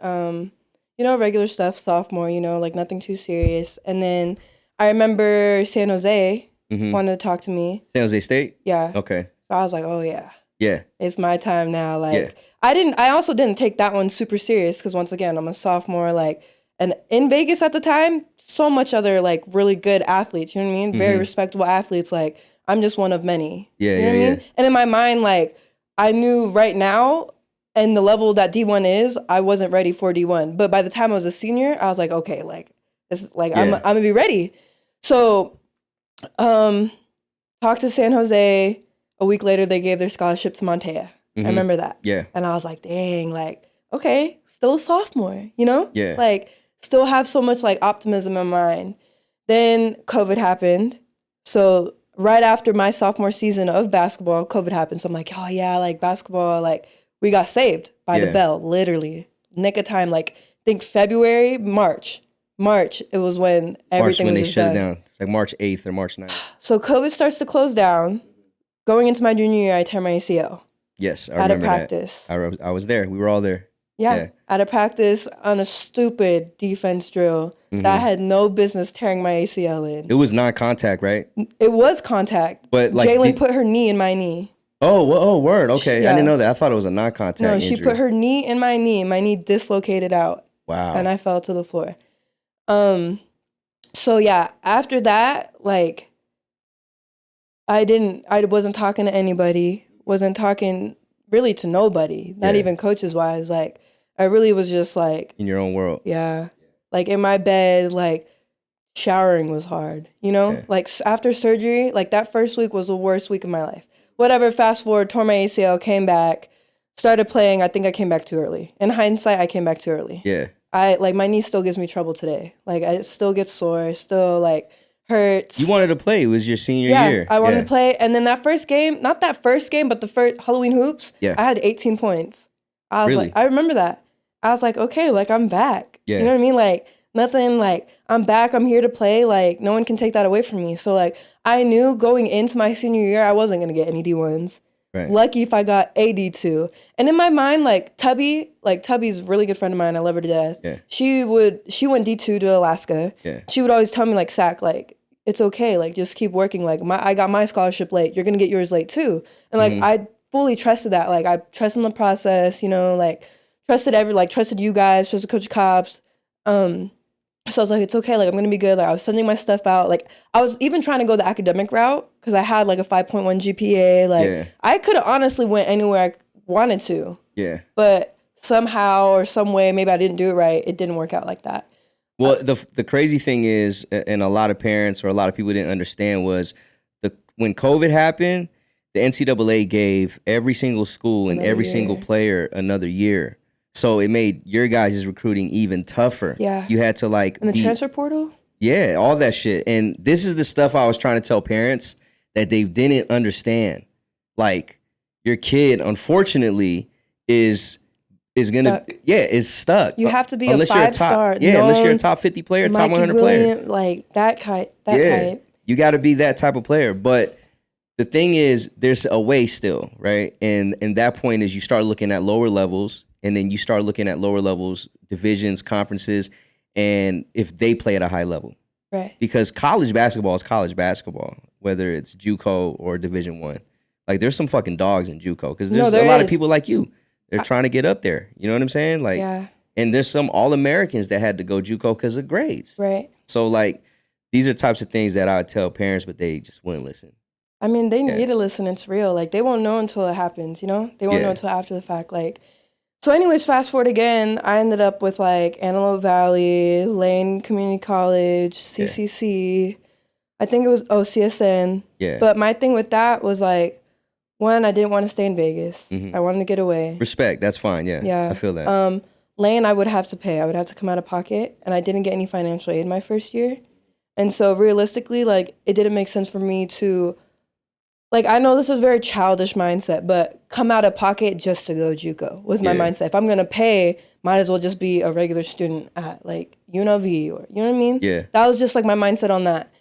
regular stuff, sophomore, like nothing too serious. And then I remember San Jose wanted to talk to me. San Jose State? Yeah. Okay. So I was like, oh yeah. Yeah. It's my time now. Like, I also didn't take that one super serious because once again, I'm a sophomore, like, and in Vegas at the time, so much other like really good athletes, you know what I mean? Very respectable athletes, like, I'm just one of many. Yeah, you know what I mean? And in my mind, like, I knew right now, and the level that D1 is, I wasn't ready for D1. But by the time I was a senior, I was like, okay, like, it's like I'm gonna be ready. So, talked to San Jose. A week later, they gave their scholarship to Montea. I remember that. Yeah. And I was like, dang, like, okay, still a sophomore, you know? Yeah. Like, still have so much like optimism in mind. Then COVID happened. So right after my sophomore season of basketball, COVID happened. So I'm like, oh yeah, like basketball, like we got saved by the bell, literally. Nick of time, like I think February, March, it was when everything was they just shut done. it down. It's like March 8th or March 9th. So COVID starts to close down. Going into my junior year, I tear my ACL. Yes, I remember practice. That. I was there. We were all there. Yeah, at a practice on a stupid defense drill that I had no business tearing my ACL in. It was non-contact, right? It was contact. But like Jalen put her knee in my knee. Oh, word. Okay, Yeah. I didn't know that. I thought it was a non-contact injury. No, she put her knee in my knee. My knee dislocated out. Wow. And I fell to the floor. So yeah, after that, like, I wasn't talking to anybody, wasn't talking really to nobody, not even coaches wise. Like, I really was just like in your own world. Yeah. Like in my bed, like showering was hard, you know? Yeah. Like after surgery, like that first week was the worst week of my life. Whatever, fast forward, tore my ACL, came back, started playing. I think I came back too early. In hindsight, I came back too early. Yeah. My knee still gives me trouble today. Like it still gets sore, still like hurts. You wanted to play. It was your senior year. I wanted to play. And then that first game, not that first game, but the first Halloween Hoops, I had 18 points. I was like, I remember that. I was like, okay, like I'm back. Yeah. You know what I mean? Like nothing, like I'm back, I'm here to play. Like no one can take that away from me. So like I knew going into my senior year, I wasn't going to get any D1s. Right. Lucky if I got a D2. And in my mind, like Tubby's a really good friend of mine. I love her to death. Yeah. She went D2 to Alaska. Yeah. She would always tell me like, Sac, like, it's okay. Like, just keep working. Like, I got my scholarship late. You're going to get yours late too. And like, I fully trusted that. Like, I trusted in the process, you know, like trusted you guys, trusted Coach Cops. So I was like, it's okay. Like, I'm going to be good. Like, I was sending my stuff out. Like, I was even trying to go the academic route because I had like a 5.1 GPA. Like, I could have honestly went anywhere I wanted to. Yeah. But somehow or some way, maybe I didn't do it right. It didn't work out like that. Well, the crazy thing is, and a lot of parents or a lot of people didn't understand, was when COVID happened, the NCAA gave every single school and every single player another year. So it made your guys' recruiting even tougher. Yeah. You had to like... And the transfer portal? Yeah, all that shit. And this is the stuff I was trying to tell parents that they didn't understand. Like, your kid, unfortunately, is gonna... Stuck. Yeah, is stuck. You have to be unless a 5-star. Yeah, unless you're a top 50 player, top 100 player. Like, that type. You got to be that type of player. But the thing is, there's a way still, right? And that point is you start looking at lower levels, and then you start looking at lower levels, divisions, conferences, and if they play at a high level. Right. Because college basketball is college basketball, whether it's JUCO or Division I. Like, there's some fucking dogs in JUCO because there's a lot of people like you. They're trying to get up there. You know what I'm saying? Like, and there's some All-Americans that had to go JUCO because of grades. Right. So, like, these are types of things that I would tell parents, but they just wouldn't listen. I mean, they need to listen. It's real. Like, they won't know until it happens, you know? They won't know until after the fact. Like, so anyways, fast forward again, I ended up with like Antelope Valley, Lane Community College, CCC. I think it was CSN. Yeah. But my thing with that was like, one, I didn't want to stay in Vegas. I wanted to get away. Respect. That's fine. Yeah. Yeah. I feel that. Lane, I would have to pay. I would have to come out of pocket. And I didn't get any financial aid my first year. And so realistically, like, it didn't make sense for me to... Like, I know this was very childish mindset, but come out of pocket just to go JUCO was my mindset. If I'm going to pay, might as well just be a regular student at, like, UNLV or, you know what I mean? Yeah. That was just, like, my mindset on that.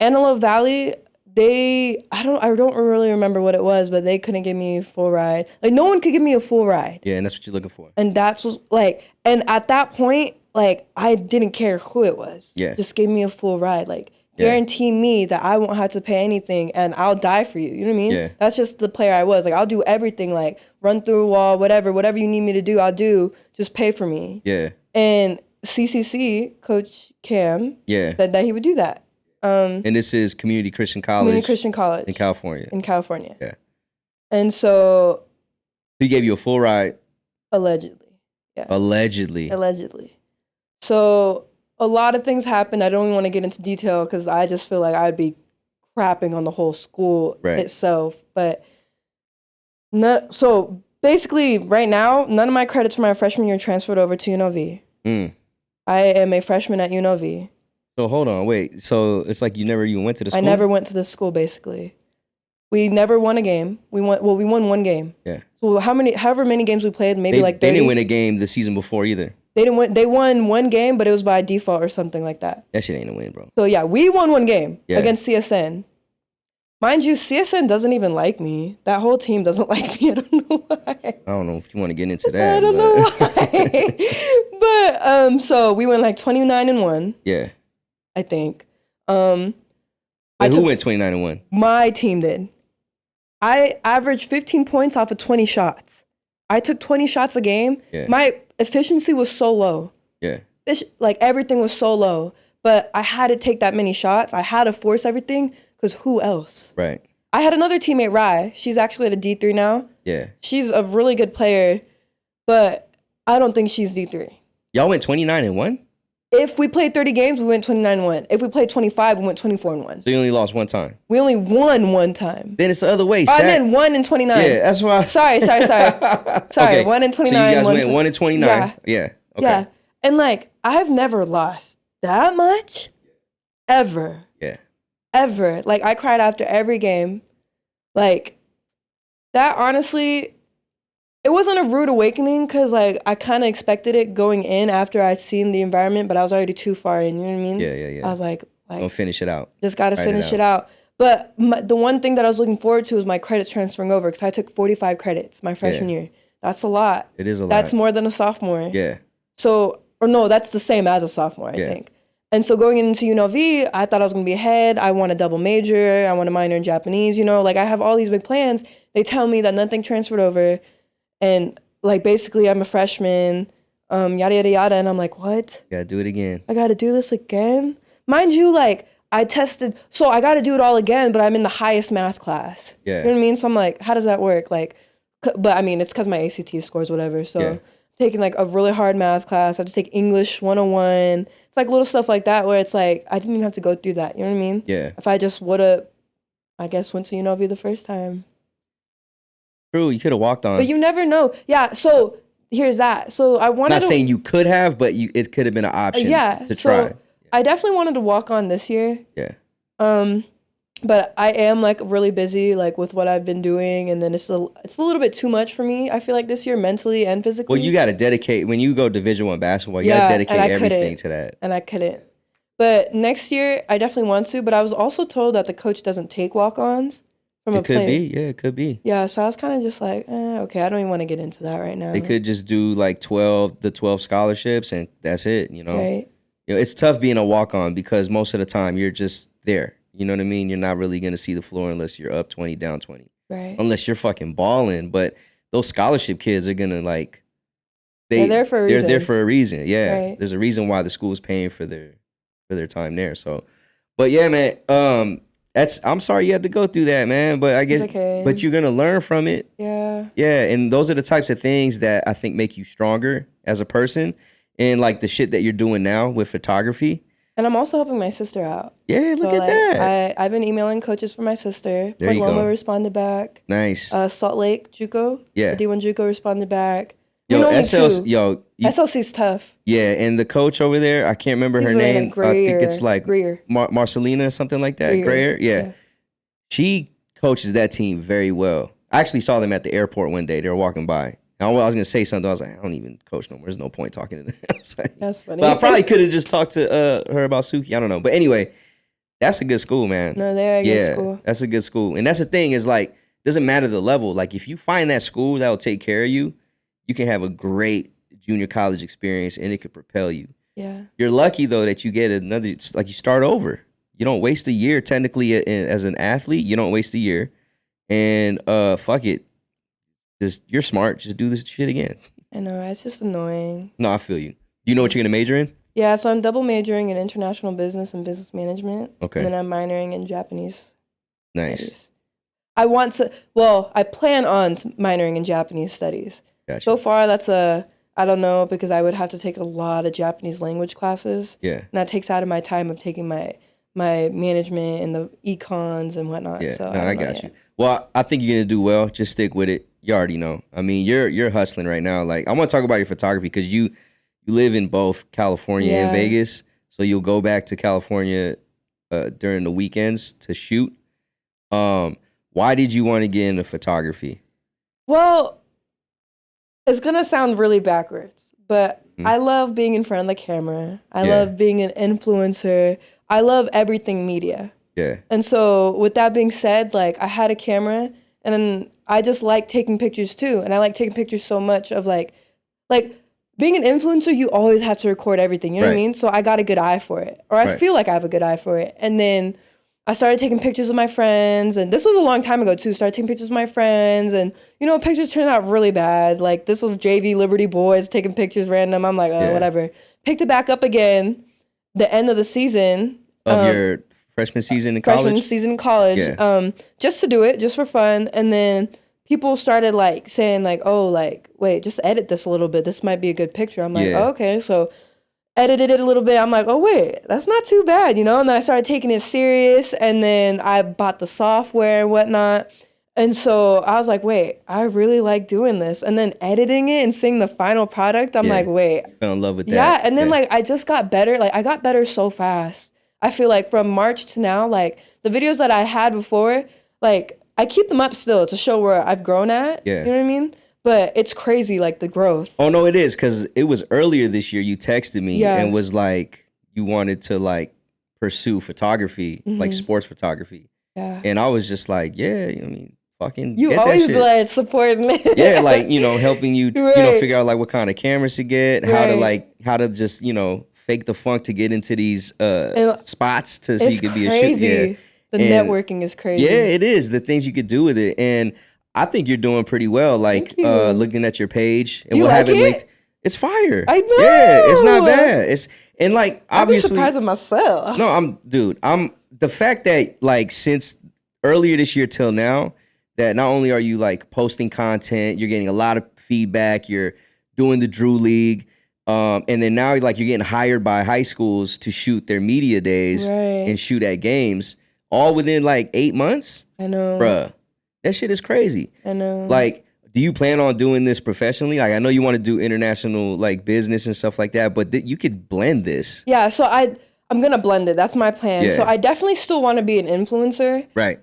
Antelope Valley, I don't really remember what it was, but they couldn't give me a full ride. Like, no one could give me a full ride. Yeah, and that's what you're looking for. And that's what, like, and at that point, like, I didn't care who it was. Yeah. Just give me a full ride. Like, guarantee me that I won't have to pay anything and I'll die for you. You know what I mean? Yeah. That's just the player I was. Like, I'll do everything, like run through a wall, whatever you need me to do, I'll do. Just pay for me. Yeah. And CCC, Coach Cam, said that he would do that. And this is Community Christian College. Community Christian College. In California. Yeah. And so. He gave you a full ride? Allegedly. Yeah. Allegedly. So a lot of things happened. I don't even want to get into detail because I just feel like I'd be crapping on the whole school itself. But so basically, right now, none of my credits from my freshman year transferred over to UNLV. I am a freshman at UNLV. So hold on, wait. So it's like you never even went to the school? I never went to the school, basically. We never won a game. We won one game. Yeah. So however many games we played, maybe like 30. They didn't win a game the season before either. They won one game, but it was by default or something like that. That shit ain't a win, bro. So yeah, we won one game against CSN. Mind you, CSN doesn't even like me. That whole team doesn't like me. I don't know why. I don't know if you want to get into that. I don't know why. But so we went like 29-1. Yeah. I think. Who went 29-1? My team did. I averaged 15 points off of 20 shots. I took 20 shots a game. Yeah. My efficiency was so low. Yeah. Like everything was so low. But I had to take that many shots. I had to force everything because who else? Right. I had another teammate, Rye. She's actually at a D3 now. Yeah. She's a really good player, but I don't think she's D3. Y'all went 29-1? If we played 30 games, we went 29-1. If we played 25, we went 24-1. So you only lost one time? We only won one time. Then it's the other way, I meant 1 in 29. Yeah, that's why. Sorry. Okay. 1 in 29. So you guys went 1 in 29. Yeah. Okay. Yeah. And like, I've never lost that much. Ever. Yeah. Ever. Like, I cried after every game. Like, that honestly... It wasn't a rude awakening because, like, I kind of expected it going in after I'd seen the environment, but I was already too far in, you know what I mean? Yeah. I was like... Don't finish it out. Just got to finish it out. But the one thing that I was looking forward to was my credits transferring over because I took 45 credits my freshman year. That's a lot. It is a lot. That's more than a sophomore. Yeah. So, or no, that's the same as a sophomore, I think. And so going into UNLV, I thought I was going to be ahead. I want a double major. I want a minor in Japanese, like I have all these big plans. They tell me that nothing transferred over. And like basically I'm a freshman, yada, yada, yada. And I'm like, what? Gotta do it again. I gotta do this again? Mind you, like I tested, so I gotta do it all again, but I'm in the highest math class. Yeah. You know what I mean? So I'm like, how does that work? Like, but I mean, it's because my ACT scores, whatever. So taking like a really hard math class. I just take English 101. It's like little stuff like that where it's like, I didn't even have to go through that. You know what I mean? Yeah. If I just would have, I guess, went to UNLV the first time. True, you could have walked on. But you never know. Yeah, so here's that. So I wanted Not saying you could have, but it could have been an option to try. I definitely wanted to walk on this year. Yeah. But I am like really busy like with what I've been doing, and then it's a little bit too much for me. I feel like this year mentally and physically. Well, you got to dedicate when you go Division I basketball. You got to dedicate everything to that. And I couldn't. But next year I definitely want to. But I was also told that the coach doesn't take walk-ons from a player. It could be. Yeah, it could be. Yeah. So I was kind of just like, okay, I don't even want to get into that right now. They could just do like 12 scholarships, and that's it. Right. It's tough being a walk-on because most of the time you're just there. You know what I mean? You're not really going to see the floor unless you're up 20, down 20. Right. Unless you're fucking balling. But those scholarship kids are going to like... They're there for a reason. They're there for a reason, yeah. Right. There's a reason why the school is paying for their time there. So, but yeah, man, I'm sorry you had to go through that, man. But I guess... Okay. But you're going to learn from it. Yeah. Yeah, and those are the types of things that I think make you stronger as a person. And like the shit that you're doing now with photography. And I'm also helping my sister out. Yeah, look at that. I've been emailing coaches for my sister. There you Loma go. responded back. Nice. Salt Lake JUCO. Yeah. The D1 JUCO responded back. SLC's tough. Yeah, and the coach over there, I can't remember her name. I think it's like Marcelina or something like that. Greer. Yeah. She coaches that team very well. I actually saw them at the airport one day. They were walking by. I was going to say something. I was like, I don't even coach no more. There's no point talking to them. Like, that's funny. But I probably could have just talked to her about Suki. I don't know. But anyway, that's a good school, man. No, they're a good school. That's a good school. And that's the thing is like, doesn't matter the level. Like if you find that school that will take care of you, you can have a great junior college experience and it could propel you. Yeah. You're lucky though that you get another, like you start over. You don't waste a year technically as an athlete. You don't waste a year. And fuck it. Just you're smart. Just do this shit again. I know. It's just annoying. No, I feel you. Do you know what you're going to major in? Yeah, so I'm double majoring in international business and business management. Okay. And then I'm minoring in Japanese. Nice. Studies. I plan on minoring in Japanese studies. Gotcha. So far, I don't know, because I would have to take a lot of Japanese language classes. Yeah. And that takes out of my time of taking my management and the econs and whatnot. Yeah, so no, I got you. Well, I think you're going to do well. Just stick with it. You already know. I mean, you're hustling right now. Like, I want to talk about your photography because you live in both California and Vegas. So you'll go back to California during the weekends to shoot. Why did you want to get into photography? Well, it's going to sound really backwards, but I love being in front of the camera. I love being an influencer. I love everything media. Yeah. And so with that being said, like I had a camera and then I just like taking pictures too. And I like taking pictures so much of like being an influencer, you always have to record everything. You know what I mean? So I got a good eye for it, or I feel like I have a good eye for it. And then I started taking pictures of my friends, and this was a long time ago too. Started taking pictures of my friends, and pictures turned out really bad. Like this was JV Liberty Boys taking pictures random. I'm like, whatever. Picked it back up again, the end of the season. Of your freshman season in college? Freshman season in college. Yeah. Just to do it, just for fun. And then people started like saying like, oh, like, wait, just edit this a little bit. This might be a good picture. I'm like, oh, okay. So edited it a little bit. I'm like, oh, wait, that's not too bad, And then I started taking it serious. And then I bought the software and whatnot. And so I was like, wait, I really like doing this. And then editing it and seeing the final product, I'm like, wait. I fell in love with that. Yeah. And then like, I just got better. Like I got better so fast. I feel like from March to now, like the videos that I had before, like I keep them up still to show where I've grown at. Yeah. You know what I mean? But it's crazy, like the growth. Oh, no, it is. Because it was earlier this year you texted me and was like, you wanted to like pursue photography, like sports photography. Yeah. And I was just like, yeah, I mean, fucking you get always that shit. like supporting it. Yeah, like, you know, helping you, Right. you know, figure out like what kind of cameras to get, Right. how to just, you know, fake the funk to get into these spots so you could be a shoot. Yeah. The networking is crazy. Yeah, it is. The things you could do with it. And I think you're doing pretty well. Like looking at your page and we'll have it linked. It's fire. I know. Yeah, it's not bad. It's and like obviously I'm surprised at myself. No, I'm the fact that like since earlier this year till now, that not only are you like posting content, you're getting a lot of feedback, you're doing the Drew League, and then now like you're getting hired by high schools to shoot their media days and shoot at games, all within like 8 months. I know. Bruh, that shit is crazy. I know. Like, do you plan on doing this professionally? Like, I know you want to do international like business and stuff like that, but you could blend this. Yeah, so I'm gonna blend it. That's my plan. Yeah. So I definitely still want to be an influencer. Right.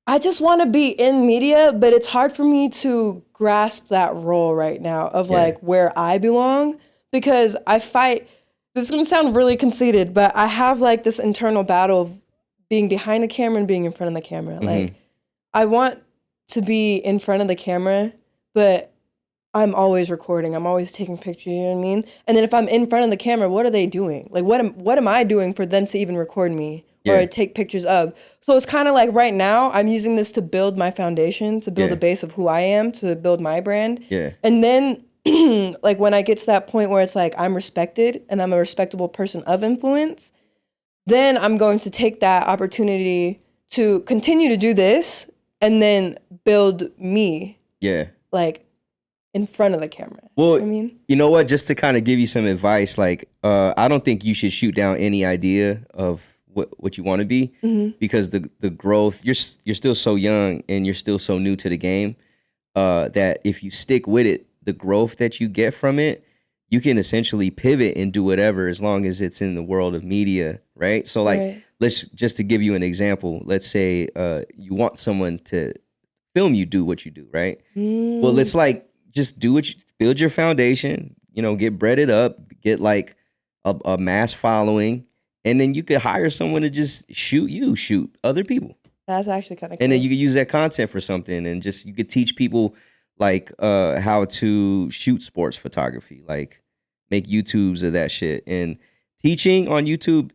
I just want to be in media, but it's hard for me to grasp that role right now of like where I belong, because I fight. This is gonna sound really conceited, but I have like this internal battle of being behind the camera and being in front of the camera. Mm-hmm. Like, I want to be in front of the camera, but I'm always recording. I'm always taking pictures, you know what I mean? And then if I'm in front of the camera, what are they doing? Like, what am I doing for them to even record me or take pictures of? So it's kind of like right now, I'm using this to build my foundation, to build a base of who I am, to build my brand. Yeah. And then like when I get to that point where it's like I'm respected and I'm a respectable person of influence, then I'm going to take that opportunity to continue to do this and then build me. Yeah. Like in front of the camera. Well, you know what I mean? You know what? Just to kind of give you some advice, like I don't think you should shoot down any idea of what you want to be, because the growth, you're still so young and you're still so new to the game, that if you stick with it, the growth that you get from it, you can essentially pivot and do whatever as long as it's in the world of media, right? So like, let's just to give you an example, let's say you want someone to film you do what you do, right? Well, it's like, just do what build your foundation, you know, get breaded up, get like a mass following, and then you could hire someone to just shoot other people. That's actually kind of cool. And then you could use that content for something, and just you could teach people like how to shoot sports photography, like make YouTubes of that shit. And teaching on YouTube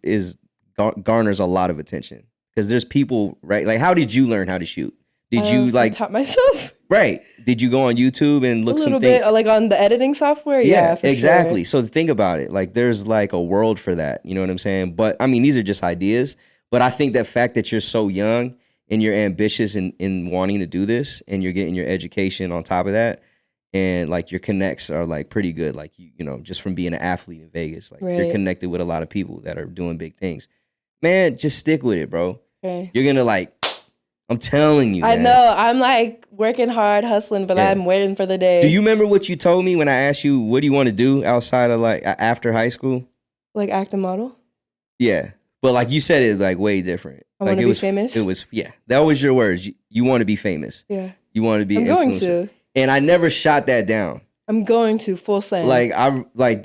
garners a lot of attention because there's people, right? Like, how did you learn how to shoot? Did you like I taught myself? Right. Did you go on YouTube and look a little bit like on the editing software? Yeah, for exactly. Sure. So think about it. Like, there's like a world for that. You know what I'm saying? But I mean, these are just ideas. But I think that fact that you're so young and you're ambitious in wanting to do this, and you're getting your education on top of that, and like your connects are like pretty good. Like you know, just from being an athlete in Vegas, like you're connected with a lot of people that are doing big things. Man, just stick with it, bro. Okay. You're gonna like. I'm telling you, man. I know. I'm like working hard, hustling, but I'm waiting for the day. Do you remember what you told me when I asked you, what do you want to do outside of like after high school? Like act and model? Yeah. But like you said it like way different. I want to be famous? It was, that was your words. You want to be famous. Yeah. You want to be an influencer. I'm going to. And I never shot that down. I'm going to, full send. Like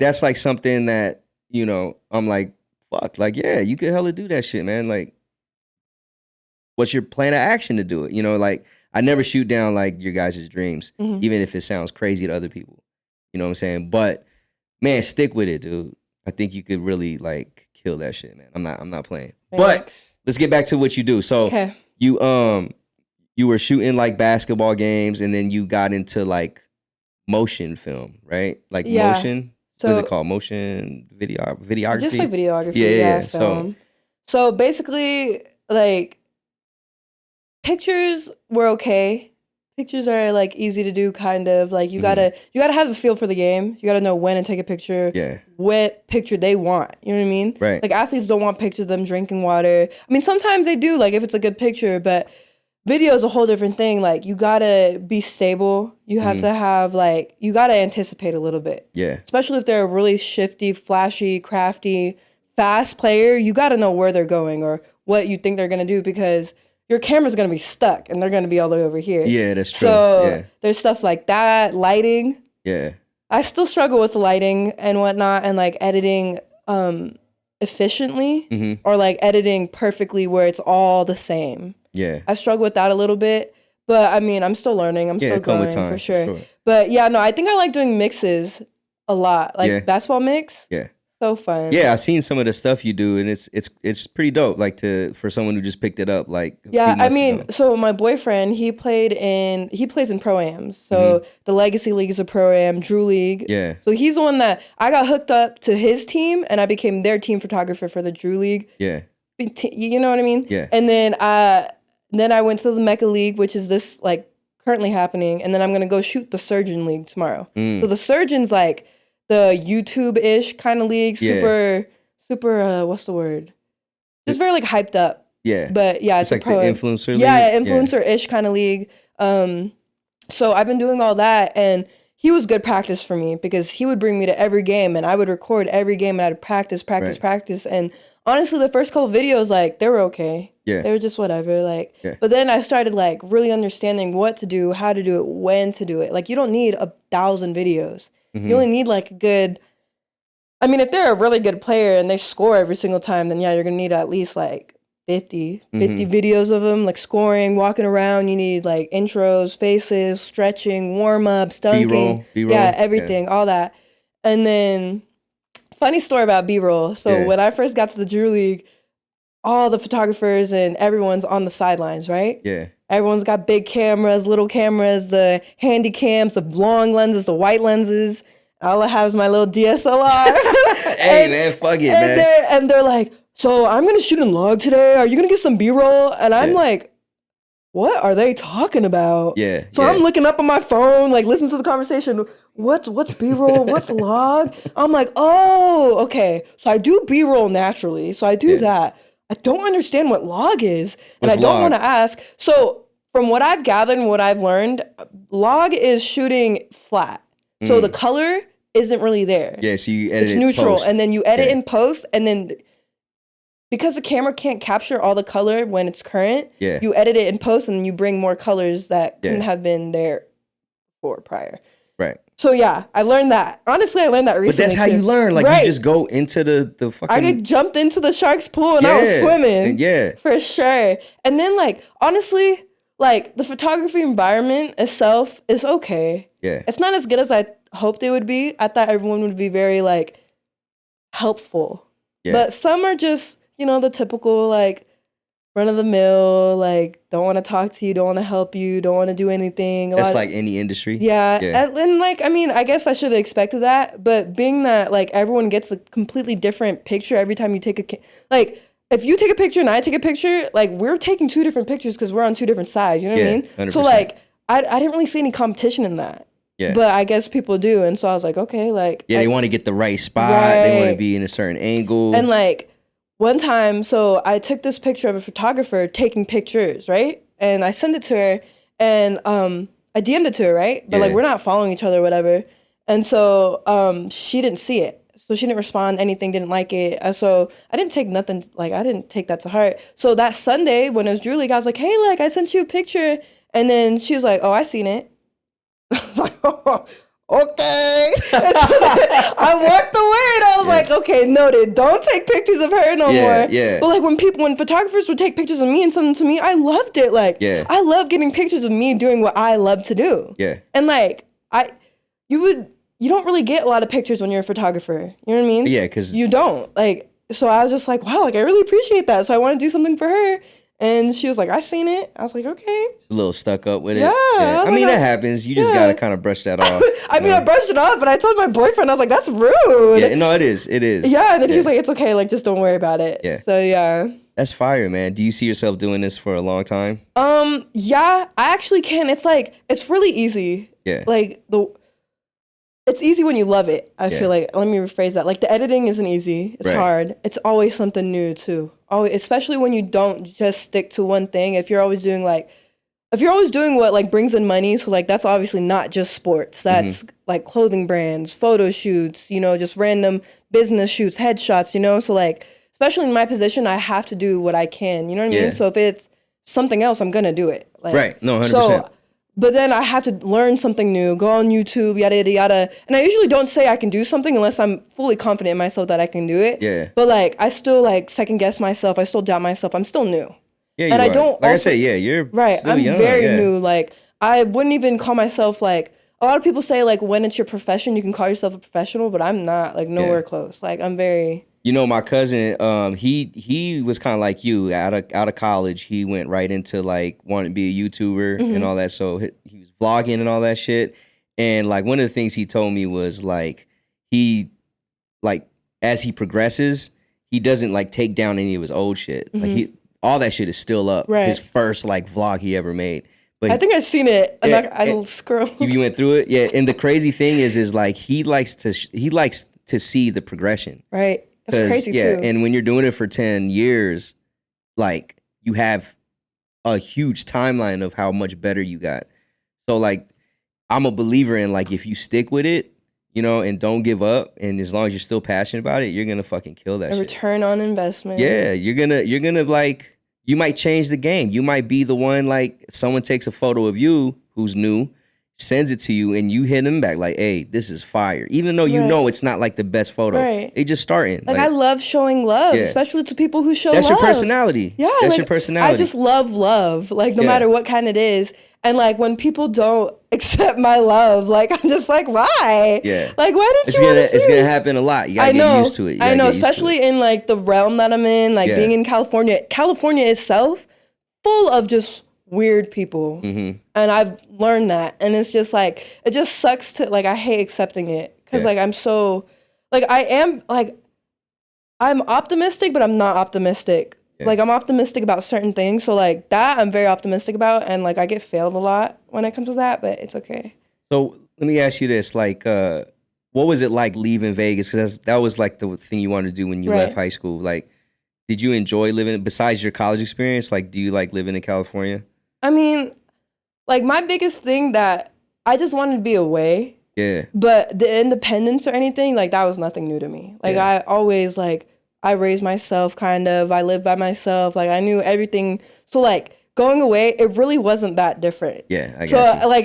that's like something that, you know, I'm like, fuck. Like, yeah, you could hella do that shit, man. Like, what's your plan of action to do it? You know, like I never shoot down like your guys' dreams, even if it sounds crazy to other people. You know what I'm saying? But man, stick with it, dude. I think you could really like kill that shit, man. I'm not playing. Thanks. But let's get back to what you do. So you were shooting like basketball games, and then you got into like motion film, right? Like motion. So, what is it called? Motion videography? Just like videography. Yeah. Film. So basically, like, pictures were okay. Pictures are like easy to do, kind of. Like you gotta have a feel for the game. You gotta know when to take a picture. Yeah. What picture they want. You know what I mean? Right. Like athletes don't want pictures of them drinking water. I mean, sometimes they do, like if it's a good picture, but video is a whole different thing. Like you gotta be stable. You have to have like, you gotta anticipate a little bit. Yeah. Especially if they're a really shifty, flashy, crafty, fast player, you gotta know where they're going or what you think they're gonna do, because your camera's going to be stuck and they're going to be all the way over here. Yeah, that's true. So there's stuff like that, lighting. Yeah. I still struggle with lighting and whatnot, and like editing efficiently or like editing perfectly where it's all the same. Yeah. I struggle with that a little bit. But I mean, I'm still learning. I'm still growing for sure. But yeah, no, I think I like doing mixes a lot. Like basketball mix. Yeah. So fun. Yeah, I've seen some of the stuff you do, and it's pretty dope. Like for someone who just picked it up, like I mean, so my boyfriend he plays in pro-ams. So the Legacy League is a pro-am, Drew League. Yeah. So he's the one that I got hooked up to his team, and I became their team photographer for the Drew League. Yeah. You know what I mean? Yeah. And then I went to the Mecca League, which is this like currently happening, and then I'm gonna go shoot the Surgeon League tomorrow. So the Surgeon's like the YouTube-ish kind of league, super, what's the word? Just very like hyped up. Yeah. But yeah, it's like the influencer league. Yeah, influencer-ish kind of league. So I've been doing all that, and he was good practice for me because he would bring me to every game, and I would record every game, and I'd practice. And honestly, the first couple videos, like, they were okay. Yeah. They were just whatever. Like, but then I started like really understanding what to do, how to do it, when to do it. Like, you don't need 1,000 videos. You only need like a good, I mean, if they're a really good player and they score every single time, then yeah, you're going to need at least like 50 videos of them, like scoring, walking around. You need like intros, faces, stretching, warm-ups, dunking. B-roll. Yeah, everything, all that. And then, funny story about B-roll. So when I first got to the Drew League, all the photographers and everyone's on the sidelines, right? Yeah. Everyone's got big cameras, little cameras, the handy cams, the long lenses, the white lenses. All I have is my little DSLR. Hey, man, fuck it, man. And they're like, so I'm going to shoot in log today. Are you going to get some B-roll? And I'm like, what are they talking about? Yeah. So I'm looking up on my phone, like listening to the conversation. What's B-roll? What's log? I'm like, oh, okay. So I do B-roll naturally. So I do that. I don't understand what log is, and I don't want to ask. So from what I've gathered and what I've learned, log is shooting flat. So the color isn't really there. Yeah, so you edit it It's neutral, post. and then you edit in post, and then because the camera can't capture all the color when it's current, you edit it in post, and then you bring more colors that couldn't have been there before prior. Right. So yeah, I learned that. Honestly, I learned that recently. But that's how you learn. Like you just go into the fucking. I jumped into the shark's pool and I was swimming. Yeah. For sure. And then like honestly, like the photography environment itself is okay. Yeah. It's not as good as I hoped it would be. I thought everyone would be very like helpful. Yeah. But some are just, you know, the typical like run of the mill, like don't want to talk to you, don't want to help you, don't want to do anything. That's like any industry. Yeah. And like, I mean, I guess I should have expected that, but being that like everyone gets a completely different picture every time you take like if you take a picture and I take a picture, like we're taking two different pictures because we're on two different sides, you know what I mean? 100%. So like I didn't really see any competition in that. Yeah. But I guess people do. And so I was like, okay, like. Yeah, they want to get the right spot. Right. They want to be in a certain angle. And like, one time, so I took this picture of a photographer taking pictures, right? And I sent it to her, and I DM'd it to her, right? But like we're not following each other or whatever. And so she didn't see it. So she didn't respond, anything, didn't like it. So I didn't take nothing, like I didn't take that to heart. So that Sunday when it was Drew League, I was like, hey, like I sent you a picture. And then she was like, oh, I seen it. I was like, oh, okay. I walked away and I was like, okay, noted. Don't take pictures of her no more. Yeah. But like when photographers would take pictures of me and send them to me, I loved it. Like I love getting pictures of me doing what I love to do. Yeah. And like you don't really get a lot of pictures when you're a photographer. You know what I mean? Yeah, because you don't. Like, so I was just like, wow, like I really appreciate that. So I want to do something for her. And she was like, I seen it. I was like, okay. A little stuck up with it. Yeah. I mean, that happens. You just got to kind of brush that off. I mean, I brushed it off, but I told my boyfriend, I was like, that's rude. Yeah, no, it is. It is. Yeah, and then he's like, it's okay. Like, just don't worry about it. Yeah. So, yeah. That's fire, man. Do you see yourself doing this for a long time? Yeah, I actually can. It's like, it's really easy. Yeah. Like, it's easy when you love it, I feel like. Let me rephrase that. Like, the editing isn't easy. It's hard. It's always something new, too. Always, especially when you don't just stick to one thing. If you're always doing, what, like, brings in money, so, like, that's obviously not just sports. That's, like, clothing brands, photo shoots, you know, just random business shoots, headshots, you know? So, like, especially in my position, I have to do what I can, you know what I mean? So if it's something else, I'm going to do it. Like, right. No, 100%. So, but then I have to learn something new, go on YouTube, yada, yada, yada. And I usually don't say I can do something unless I'm fully confident in myself that I can do it. Yeah. But, like, I still, like, second guess myself. I still doubt myself. I'm still new. Yeah, and I don't. Like I said, yeah, you're right. Still I'm young, very new. Like I wouldn't even call myself like. A lot of people say like when it's your profession, you can call yourself a professional, but I'm not like nowhere close. Like I'm very. You know, my cousin, he was kind of like you. Out of college, he went right into like wanting to be a YouTuber and all that. So he was vlogging and all that shit. And like one of the things he told me was like as he progresses, he doesn't like take down any of his old shit. Like all that shit is still up. Right. His first like vlog he ever made. But I think I've seen it. I scrolled. You went through it, yeah. And the crazy thing is like he likes to see the progression. Right. It's crazy too. And when you're doing it for 10 years, like you have a huge timeline of how much better you got. So like I'm a believer in like if you stick with it, you know, and don't give up, and as long as you're still passionate about it, you're gonna fucking kill that shit. Return on investment. Yeah, you're gonna like you might change the game. You might be the one like someone takes a photo of you who's new, sends it to you, and you hit them back like, hey, this is fire. Even though you know it's not like the best photo. Right. They just starting. Like I love showing love, especially to people who show That's love. Your personality. Yeah. That's like, your personality. I just love love. Like no matter what kind it is. And like when people don't accept my love, like I'm just like, why? Yeah. Like why did you want to see It's gonna happen a lot. You gotta get used to it. I know, especially in like the realm that I'm in, like being in California. California itself, full of just weird people. And I've learned that. And it's just like, it just sucks to, like, I hate accepting it. Because, like, I'm so, like, I'm optimistic, but I'm not optimistic. Yeah. Like, I'm optimistic about certain things. So, like, that I'm very optimistic about. And, like, I get failed a lot when it comes to that, but it's okay. So, let me ask you this. Like, what was it like leaving Vegas? Because that was, like, the thing you wanted to do when you left high school. Like, did you enjoy living, besides your college experience, like, do you like living in California? I mean, like, my biggest thing that I just wanted to be away. Yeah. But the independence or anything, like, that was nothing new to me. Like, I always, like, I raised myself, kind of. I lived by myself. Like, I knew everything. So, like, going away, it really wasn't that different. Yeah, I got you. Like,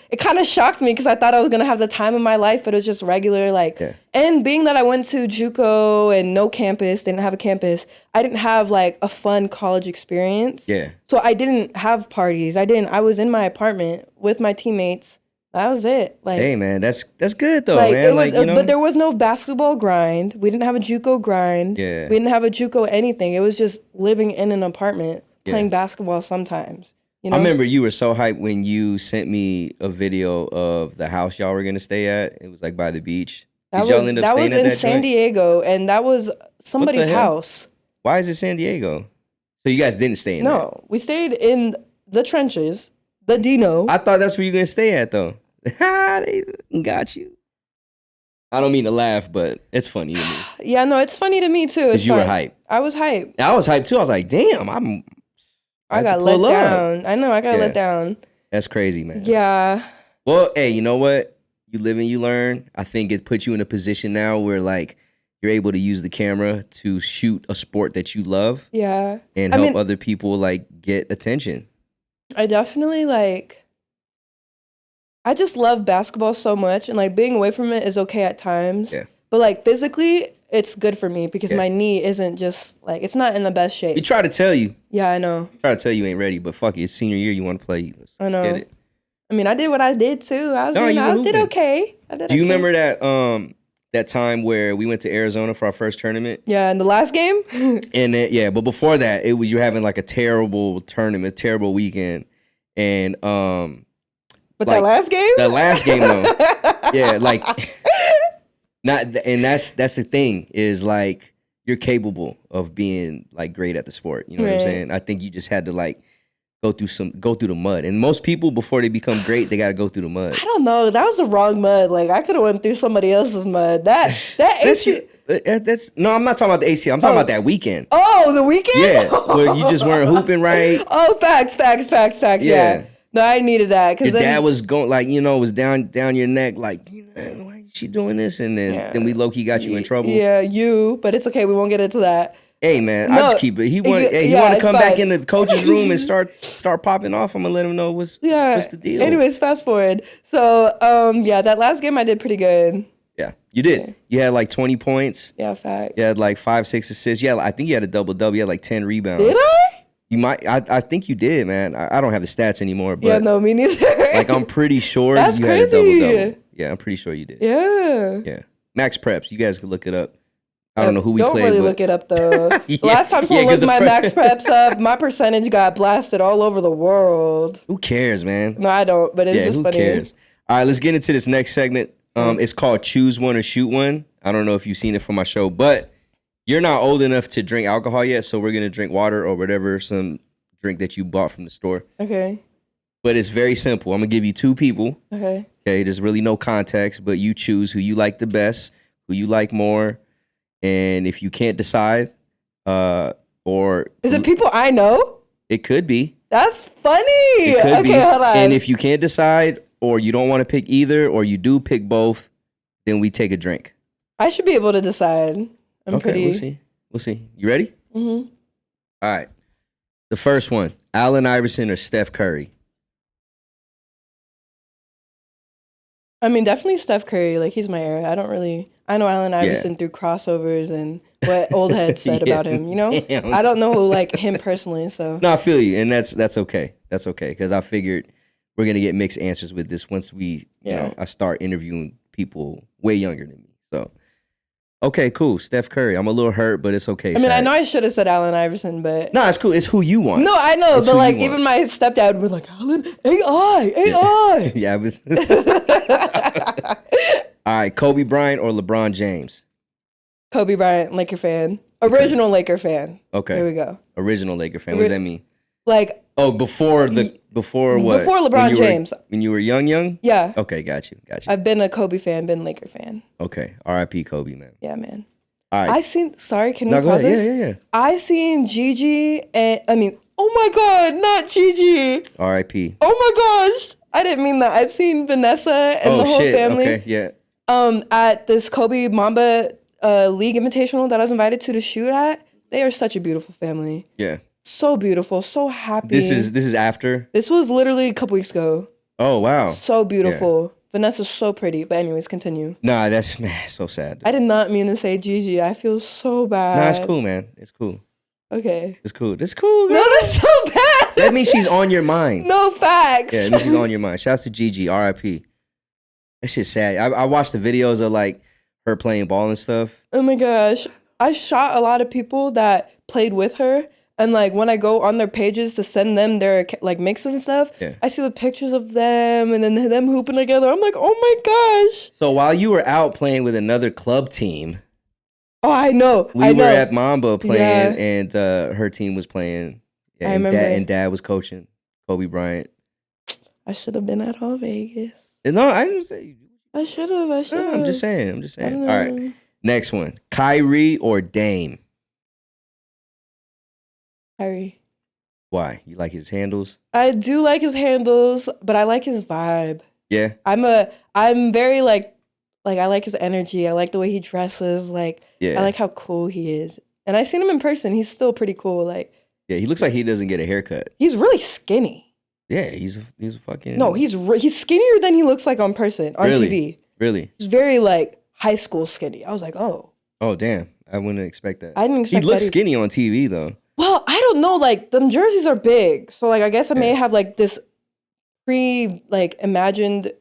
it kind of shocked me because I thought I was going to have the time of my life, but it was just regular, like, and being that I went to JUCO and no campus, didn't have a campus, I didn't have, like, a fun college experience. Yeah. So I didn't have parties. I was in my apartment with my teammates. That was it. Like, hey, man, that's good, though, like, man. It was, like, you know? But there was no basketball grind. We didn't have a JUCO grind. Yeah. We didn't have a JUCO anything. It was just living in an apartment. Playing basketball sometimes. You know? I remember you were so hyped when you sent me a video of the house y'all were gonna stay at. It was like by the beach. Did y'all end up staying at that in San Diego, and that was somebody's house. Why is it San Diego? So you guys didn't stay in there? No, we stayed in the trenches, the Dino. I thought that's where you were gonna stay at though. They got you. I don't mean to laugh, but it's funny to me. Yeah, no, it's funny to me too. Because you were hyped. I was hyped. I was hyped too. I was like, damn, I got let down. I know, I got let down. That's crazy, man. Yeah. Well, hey, you know what? You live and you learn. I think it puts you in a position now where, like, you're able to use the camera to shoot a sport that you love. Yeah. And help other people, like, get attention. I definitely, like, I just love basketball so much. And, like, being away from it is okay at times. Yeah. But, like, physically, it's good for me because my knee isn't just, like, it's not in the best shape. We try to tell you. Yeah, I know. Try to tell you ain't ready, but fuck it. It's senior year. You want to play. I know. Get it. I mean, I did what I did, too. I did okay. Do you remember that time where we went to Arizona for our first tournament? Yeah, in the last game? And then, but before that, it was you having, like, a terrible tournament, terrible weekend. And, but like, that last game? That last game, though. Yeah, like... that's the thing is like you're capable of being like great at the sport. You know what I'm saying? I think you just had to like go through the mud. And most people before they become great, they got to go through the mud. I don't know. That was the wrong mud. Like I could have went through somebody else's mud. That that's no, I'm not talking about the ACL. I'm talking about that weekend. Oh, the weekend? Yeah, where you just weren't hooping right. Oh, facts. Yeah. No, I needed that because your dad was going like was down your neck like why is she doing this and then we low key got you in trouble. Yeah, but it's okay. We won't get into that. Hey man, I just keep it. He want to come back in the coach's room and start popping off. I'm gonna let him know what's the deal. Anyways, fast forward. So that last game I did pretty good. Yeah, you did. Yeah. You had like 20 points. Yeah, fact. You had like 5-6 assists. Yeah, I think you had a double. You had like 10 rebounds. Did I? You might. I think you did, man. I don't have the stats anymore, but yeah, no, me neither. like I'm pretty sure That's you crazy. had a double. Yeah, I'm pretty sure you did. Yeah. Yeah. Max Preps. You guys could look it up. I don't know who we don't played. Don't really but... look it up though. Yeah, Last time someone looked my Max Preps up, my percentage got blasted all over the world. Who cares, man? No, I don't. But it's just who funny. Cares? All right, let's get into this next segment. It's called Choose One or Shoot One. I don't know if you've seen it from my show, but you're not old enough to drink alcohol yet, so we're gonna drink water or whatever, some drink that you bought from the store. Okay. But it's very simple. I'm gonna give you two people. Okay. Okay. There's really no context, but you choose who you like the best, who you like more, and if you can't decide, or is it people I know? It could be. That's funny. It could be. Hold on. And if you can't decide, or you don't want to pick either, or you do pick both, then we take a drink. I should be able to decide. We'll see. We'll see. You ready? Mm-hmm. All right. The first one, Allen Iverson or Steph Curry? I mean, definitely Steph Curry. Like, he's my era. I know Allen Iverson through crossovers and what old heads said about him, you know? Damn. I don't know like him personally, so. No, I feel you, and that's okay. That's okay, because I figured we're going to get mixed answers with this once we, you know, I start interviewing people way younger than me, so. Okay, cool. Steph Curry. I'm a little hurt, but it's okay. I mean, I know I should have said Allen Iverson, but... No, it's cool. It's who you want. No, I know, but like, even my stepdad would be like, Allen, AI. Yeah. All right, Kobe Bryant or LeBron James? Kobe Bryant, Laker fan. Original Laker fan. Okay. Here we go. Original Laker fan. What does that mean? Like... Oh, before what? Before LeBron James. When you were young? Yeah. Okay, got you. I've been a Kobe fan, been Laker fan. Okay. R.I.P. Kobe, man. Yeah, man. All right. Can we pause this? Yeah. I seen Gigi oh my God, not Gigi. R.I.P. Oh my gosh. I didn't mean that. I've seen Vanessa and the whole family. Okay, yeah. At this Kobe Mamba League Invitational that I was invited to shoot at. They are such a beautiful family. Yeah. So beautiful, so happy. This is after? This was literally a couple weeks ago. Oh, wow. So beautiful. Yeah. Vanessa's so pretty. But anyways, continue. Nah, that's so sad. I did not mean to say Gigi. I feel so bad. Nah, it's cool, man. It's cool. Okay. It's cool. That's cool, man. No, that's so bad. That means she's on your mind. No, facts. Yeah, that means she's on your mind. Shouts to Gigi, R.I.P. That shit's sad. I watched the videos of like her playing ball and stuff. Oh my gosh. I shot a lot of people that played with her. And like when I go on their pages to send them their like mixes and stuff, I see the pictures of them and then them hooping together. I'm like, oh my gosh. So while you were out playing with another club team, oh, I know. We were at Mamba playing, and her team was playing. Yeah, I remember. And Dad was coaching Kobe Bryant. I should have been at all Vegas. No, I didn't say. I should have. No, I'm just saying. All right. Next one. Kyrie or Dame? Kyrie. Why? You like his handles? I do like his handles, but I like his vibe. Yeah. I'm very like I like his energy. I like the way he dresses. Like, I like how cool he is. And I seen him in person. He's still pretty cool. Like, yeah, he looks like he doesn't get a haircut. He's really skinny. Yeah, he's fucking. No, he's skinnier than he looks like on person on TV. Really? He's very like high school skinny. I was like, oh. Oh damn! I wouldn't expect that. I didn't expect he looks skinny on TV though. Well, I don't know. Like them jerseys are big, so like I guess I may have like this imagined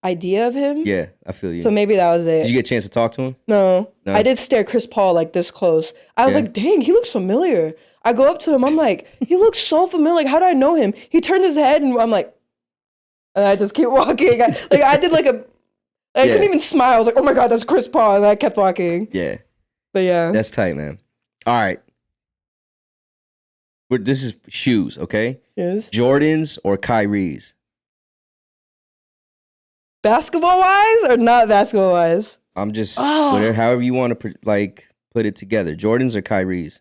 idea of him. Yeah, I feel you. So maybe that was it. Did you get a chance to talk to him? No. I did stare Chris Paul like this close. I was like, dang, he looks familiar. I go up to him. I'm like, he looks so familiar. Like, how do I know him? He turned his head and I'm like, and I just keep walking. I did like I couldn't even smile. I was like, oh my God, that's Chris Paul. And I kept walking. Yeah. But yeah. That's tight, man. All right. This is shoes, okay? Shoes. Jordans or Kyrie's? Basketball-wise or not basketball-wise? I'm just, however you want to put it together. Jordans or Kyrie's?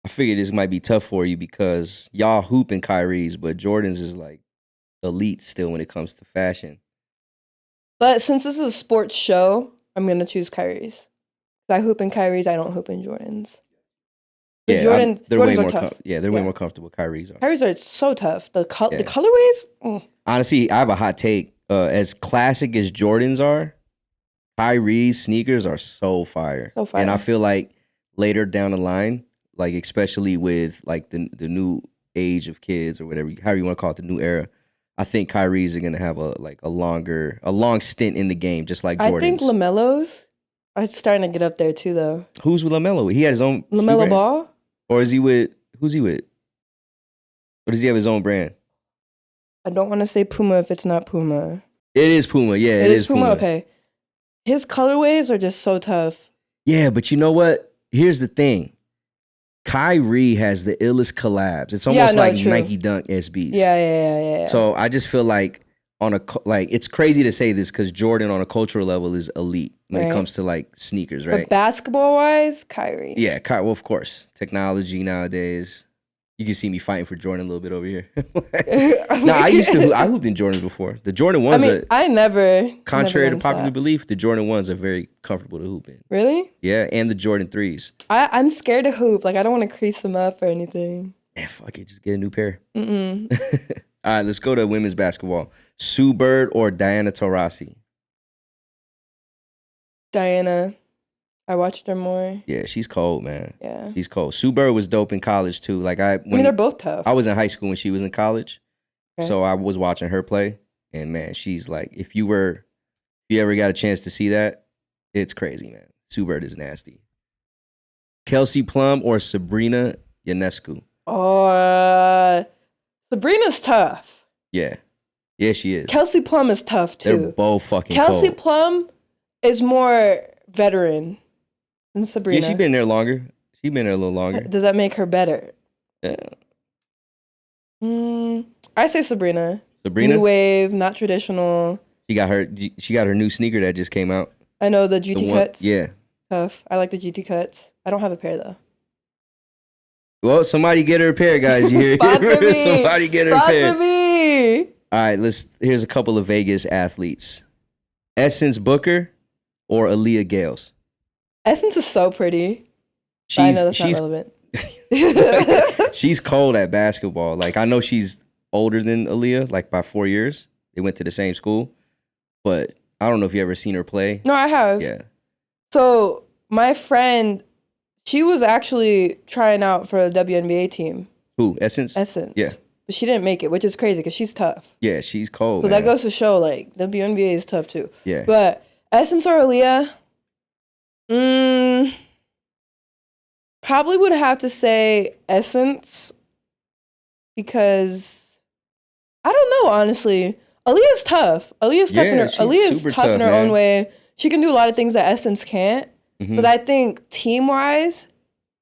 I figured this might be tough for you because y'all hooping Kyrie's, but Jordans is like elite still when it comes to fashion. But since this is a sports show, I'm going to choose Kyrie's. I hoop in Kyrie's, I don't hoop in Jordans. They're Jordans are tough. They're way more comfortable. Kyrie's are. Kyrie's are so tough. The colorways? Honestly, I have a hot take. As classic as Jordans are, Kyrie's sneakers are so fire. And I feel like later down the line, like especially with like the new age of kids or whatever, however you want to call it, the new era. I think Kyrie's are gonna have a long stint in the game, just like Jordan's. I think LaMelo's are starting to get up there too, though. Who's with LaMelo? He had his own LaMelo Ball, or is he with? Who's he with? Or does he have his own brand? I don't want to say Puma if it's not Puma. It is Puma. Yeah, it is Puma. Okay, his colorways are just so tough. Yeah, but you know what? Here's the thing. Kyrie has the illest collabs. It's almost true. Nike Dunk SBs. Yeah. So I just feel like it's crazy to say this because Jordan on a cultural level is elite when it comes to like sneakers, right? But basketball wise, Kyrie. Yeah, well, of course. Technology nowadays. You can see me fighting for Jordan a little bit over here. I hooped in Jordans before. The Jordan 1s I never. Contrary to popular belief, the Jordan 1s are very comfortable to hoop in. Really? Yeah, and the Jordan 3s. I'm scared to hoop. Like, I don't want to crease them up or anything. Yeah, fuck it. Just get a new pair. All right, let's go to women's basketball. Sue Bird or Diana Taurasi? Diana. I watched her more. Yeah, she's cold, man. Yeah. She's cold. Sue Bird was dope in college, too. Like they're both tough. I was in high school when she was in college. Okay. So I was watching her play. And, man, she's like, if you ever got a chance to see that, it's crazy, man. Sue Bird is nasty. Kelsey Plum or Sabrina Ionescu? Oh, Sabrina's tough. Yeah. Yeah, she is. Kelsey Plum is tough, too. They're both fucking Kelsey cold. Plum is more veteran than Sabrina. Yeah, she's been there longer. She's been there a little longer. Does that make her better? Yeah. I say Sabrina. Sabrina? New wave, not traditional. She got her new sneaker that just came out. I know, the GT cuts. Yeah. Tough. I like the GT cuts. I don't have a pair, though. Well, somebody get her a pair, guys. You hear? Somebody get her a pair. Sponsor me. All right, here's a couple of Vegas athletes. Essence Booker or Aaliyah Gales? Essence is so pretty. I know that's not relevant. She's cold at basketball. Like, I know she's older than Aaliyah, like by 4 years. They went to the same school. But I don't know if you ever seen her play. No, I have. Yeah. So my friend, she was actually trying out for the WNBA team. Who? Essence? Essence. Yeah. But she didn't make it, which is crazy because she's tough. Yeah, she's cold. So that goes to show, like, WNBA is tough too. Yeah. But Essence or Aaliyah, probably would have to say Essence because I don't know, honestly. Aaliyah's tough. Aaliyah's tough in her own way. She can do a lot of things that Essence can't. Mm-hmm. But I think team-wise,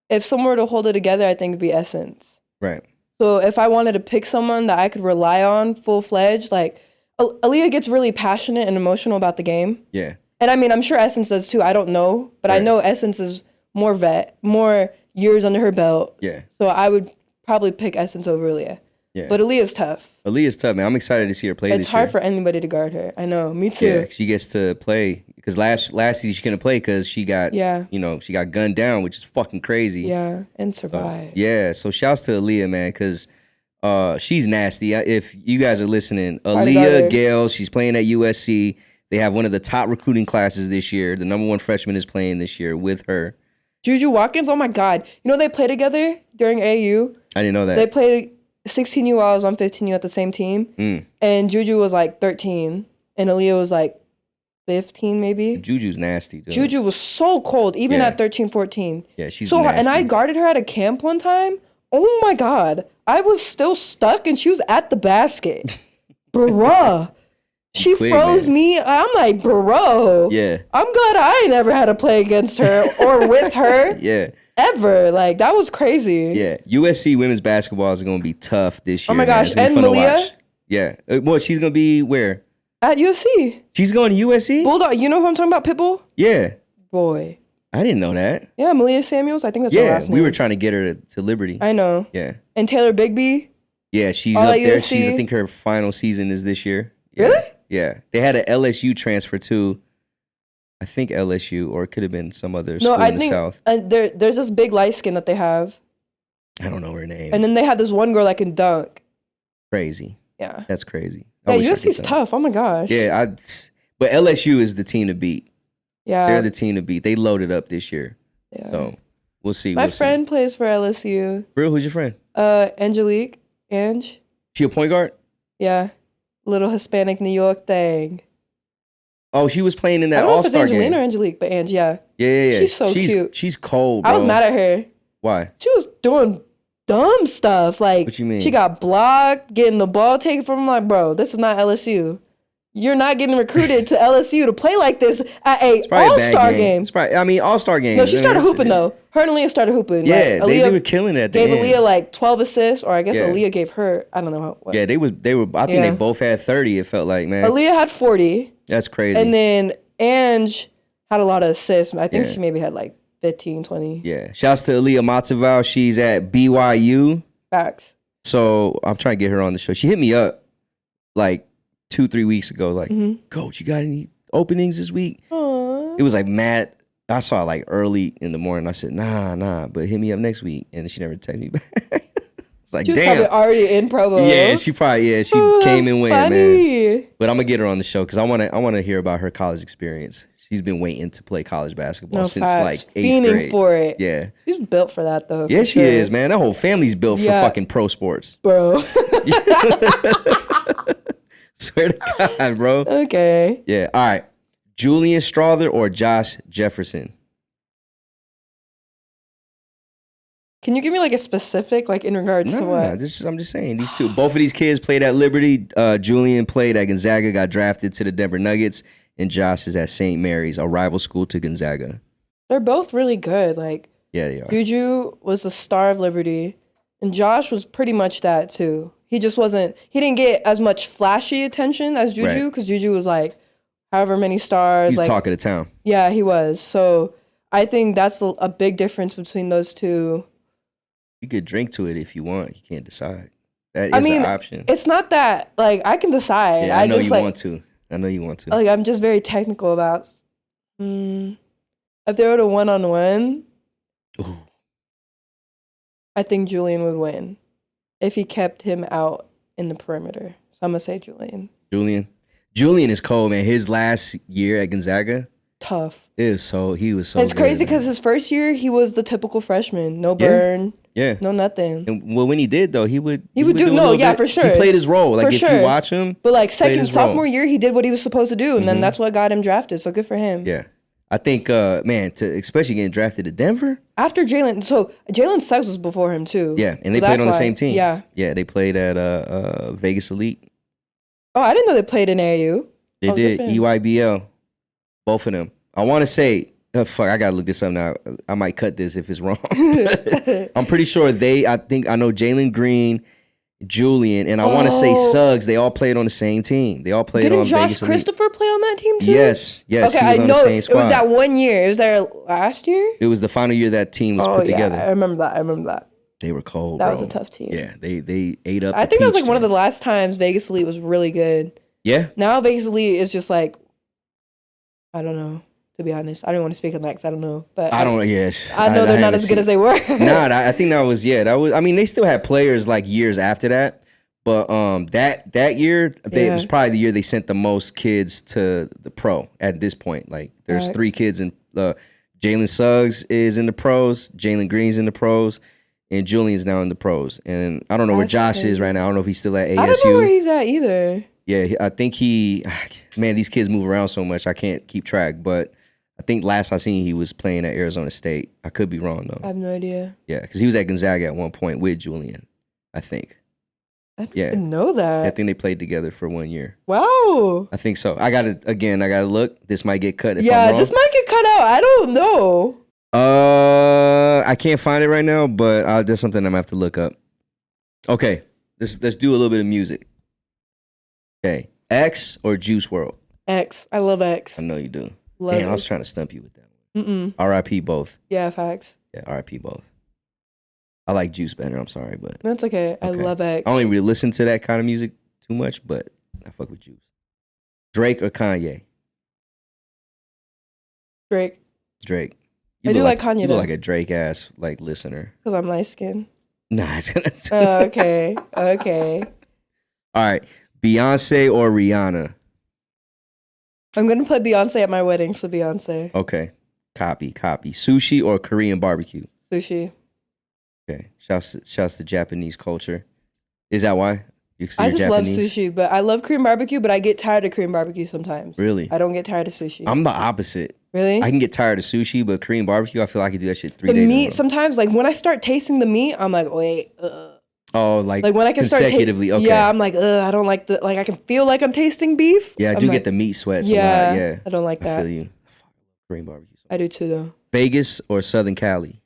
if someone were to hold it together, I think it'd be Essence. Right. So if I wanted to pick someone that I could rely on full-fledged, like Aaliyah gets really passionate and emotional about the game. Yeah. And I mean, I'm sure Essence does too. I don't know. But I know Essence is more more years under her belt. Yeah. So I would probably pick Essence over Aaliyah. Yeah. But Aaliyah's tough. Aaliyah's tough, man. I'm excited to see her play this year. It's hard for anybody to guard her. I know. Me too. Yeah, she gets to play. Because last season she couldn't play because she got, she got gunned down, which is fucking crazy. Yeah, and survived. So shouts to Aaliyah, man, because she's nasty. If you guys are listening, Aaliyah Gale, she's playing at USC. They have one of the top recruiting classes this year. The number 1 freshman is playing this year with her. Juju Watkins, oh my God. You know they play together during AU? I didn't know that. They played 16U while I was on 15U at the same team. And Juju was like 13. And Aaliyah was like 15 maybe. Juju's nasty, dude. Juju was so cold, even at 13, 14. Yeah, she's so nasty. And I guarded her at a camp one time. Oh my God. I was still stuck and she was at the basket. Bruh. She froze me. I'm like, bro. Yeah. I'm glad I ain't ever had to play against her or with her. Yeah. Ever. Like, that was crazy. Yeah. USC women's basketball is going to be tough this year. Oh my gosh. And Malia? Yeah. Well, she's going to be where? At USC. She's going to USC? Bulldog. You know who I'm talking about, Pitbull? Yeah. Boy. I didn't know that. Yeah, Malia Samuels. I think that's her last name. We were trying to get her to Liberty. I know. Yeah. And Taylor Bigby? Yeah, she's up there. I think her final season is this year. Yeah. Really? Yeah. They had an LSU transfer too. I think LSU, or it could have been some other school in the South. There's this big light skin that they have. I don't know her name. And then they had this one girl that can dunk. Crazy. Yeah. That's crazy. Yeah, USC's tough. Oh my gosh. Yeah, but LSU is the team to beat. Yeah. They're the team to beat. They loaded up this year. Yeah. So We'll see. My friend plays for LSU. Real? Who's your friend? Angelique. Ange. She a point guard? Yeah. Little Hispanic New York thing. Oh, she was playing in that All-Star game. I don't know if it's Angelina or Angelique, but Ange, yeah. Yeah. She's so cute. She's cold, bro. I was mad at her. Why? She was doing dumb stuff. Like, what you mean? She got blocked, getting the ball taken from her. I'm like, bro, this is not LSU. You're not getting recruited to LSU to play like this at a All-Star game. It's probably, All-Star game. No, she started hooping, though. Her and Aaliyah started hooping. Yeah, like, they were killing it at the end. Gave Aaliyah like 12 assists, or I guess Aaliyah gave her, I don't know what. Yeah, they were. I think they both had 30, it felt like, man. Aaliyah had 40. That's crazy. And then Ange had a lot of assists. I think she maybe had like 15, 20. Yeah. Shouts to Aaliyah Matzaval. She's at BYU. Facts. So I'm trying to get her on the show. She hit me up like 2-3 weeks ago, like, Coach, you got any openings this week? Aww. It was like mad. I saw it like early in the morning. I said, nah, but hit me up next week. And she never texted me back. It's like, she was damn. probably already in Provo. Yeah, she came and went, funny. man. But I'm gonna get her on the show because I wanna hear about her college experience. She's been waiting to play college basketball since like 8th grade. For it. Yeah. She's built for that though. Yeah, she is, man. That whole family's built for fucking pro sports. Bro. Swear to God, bro. Okay. Yeah. All right. Julian Strawther or Josh Jefferson? Can you give me like a specific, like in regards to what? I'm just saying these two. Both of these kids played at Liberty. Julian played at Gonzaga, got drafted to the Denver Nuggets, and Josh is at St. Mary's, a rival school to Gonzaga. They're both really good. Like, yeah, they are. Juju was the star of Liberty, and Josh was pretty much that too. He just wasn't. He didn't get as much flashy attention as Juju because Juju was like, however many stars. He's like, talk of the town. Yeah, he was. So I think that's a big difference between those two. You could drink to it if you want. You can't decide. That is an option. It's not that, like, I can decide. Yeah, I know you want to. I know you want to. Like, I'm just very technical about, if they were a one-on-one, I think Julian would win if he kept him out in the perimeter. So I'm going to say Julian. Julian is cold, man. His last year at Gonzaga. Tough. He was so It's crazy because his first year, he was the typical freshman. No burn. Yeah. No nothing. And well, when he did though, he would do for sure. He played his role. Like if you watch him, but like sophomore year, he did what he was supposed to do, and then that's what got him drafted. So good for him. Yeah, I think, man, especially getting drafted to Denver after Jalen. So Jalen Suggs was before him too. Yeah, and they played on the same team. Yeah, they played at Vegas Elite. Oh, I didn't know they played in AAU. They did EYBL, both of them. I want to say. Fuck, I gotta look this up now. I might cut this if it's wrong. I'm pretty sure I know Jalen Green, Julian, and I want to say Suggs. They all played on the same team. They all played on Vegas Elite. Didn't Josh Christopher play on that team too? Yes. Okay, he was I on know the same squad. It was that 1 year. It was there last year? It was the final year that team was put together. I remember that. They were cold, That was a tough team. Yeah, they ate up. I think that was like one of the last times Vegas Elite was really good. Yeah. Now Vegas Elite is just like, I don't know. To be honest, I don't want to speak on that because I don't know. But I know they're not as good as they were. I think that was. I mean, they still had players like years after that, but that year it was probably the year they sent the most kids to the pro. At this point, like there's 3 kids in. Jalen Suggs is in the pros. Jalen Green's in the pros, and Julian's now in the pros. And I don't know where Josh is right now. I don't know if he's still at ASU. I don't know where he's at either. Yeah, I think man, these kids move around so much I can't keep track, but. I think last I seen he was playing at Arizona State. I could be wrong though. I have no idea. Yeah, because he was at Gonzaga at one point with Julian, I think. I didn't know that. I think they played together for 1 year. Wow. I think so. I gotta look. This might get cut if I'm wrong. This might get cut out. I don't know. I can't find it right now, but that's something I'm gonna have to look up. Okay, let's do a little bit of music. Okay, X or Juice WRLD? X. I love X. I know you do. Man, I was trying to stump you with that one. R.I.P. both. Yeah, facts. Yeah, R.I.P. both. I like Juice better. I'm sorry, but that's okay. I love X. I don't even really listen to that kind of music too much, but I fuck with Juice. Drake or Kanye? Drake. You I do like Kanye. You look like a Drake ass like listener. Because I'm light skinned. Nah, it's gonna. Okay. All right, Beyonce or Rihanna? I'm gonna play Beyonce at my wedding, so Beyonce. Okay, copy. Sushi or Korean barbecue? Sushi. Okay. Shouts to Japanese culture. Is that why? I just love sushi, but I love Korean barbecue, but I get tired of Korean barbecue sometimes. Really? I don't get tired of sushi. I'm the opposite. Really? I can get tired of sushi, but Korean barbecue, I feel like I can do that shit 3 days in a row. The meat, sometimes, like when I start tasting the meat, I'm like, wait. Oh, like when I can consecutively, okay. Yeah, I'm like, I don't like the, like I can feel like I'm tasting beef. Yeah, I do get the meat sweats a lot, yeah. I don't like that. I feel you. Korean barbecue. I do too, though. Vegas or Southern Cali?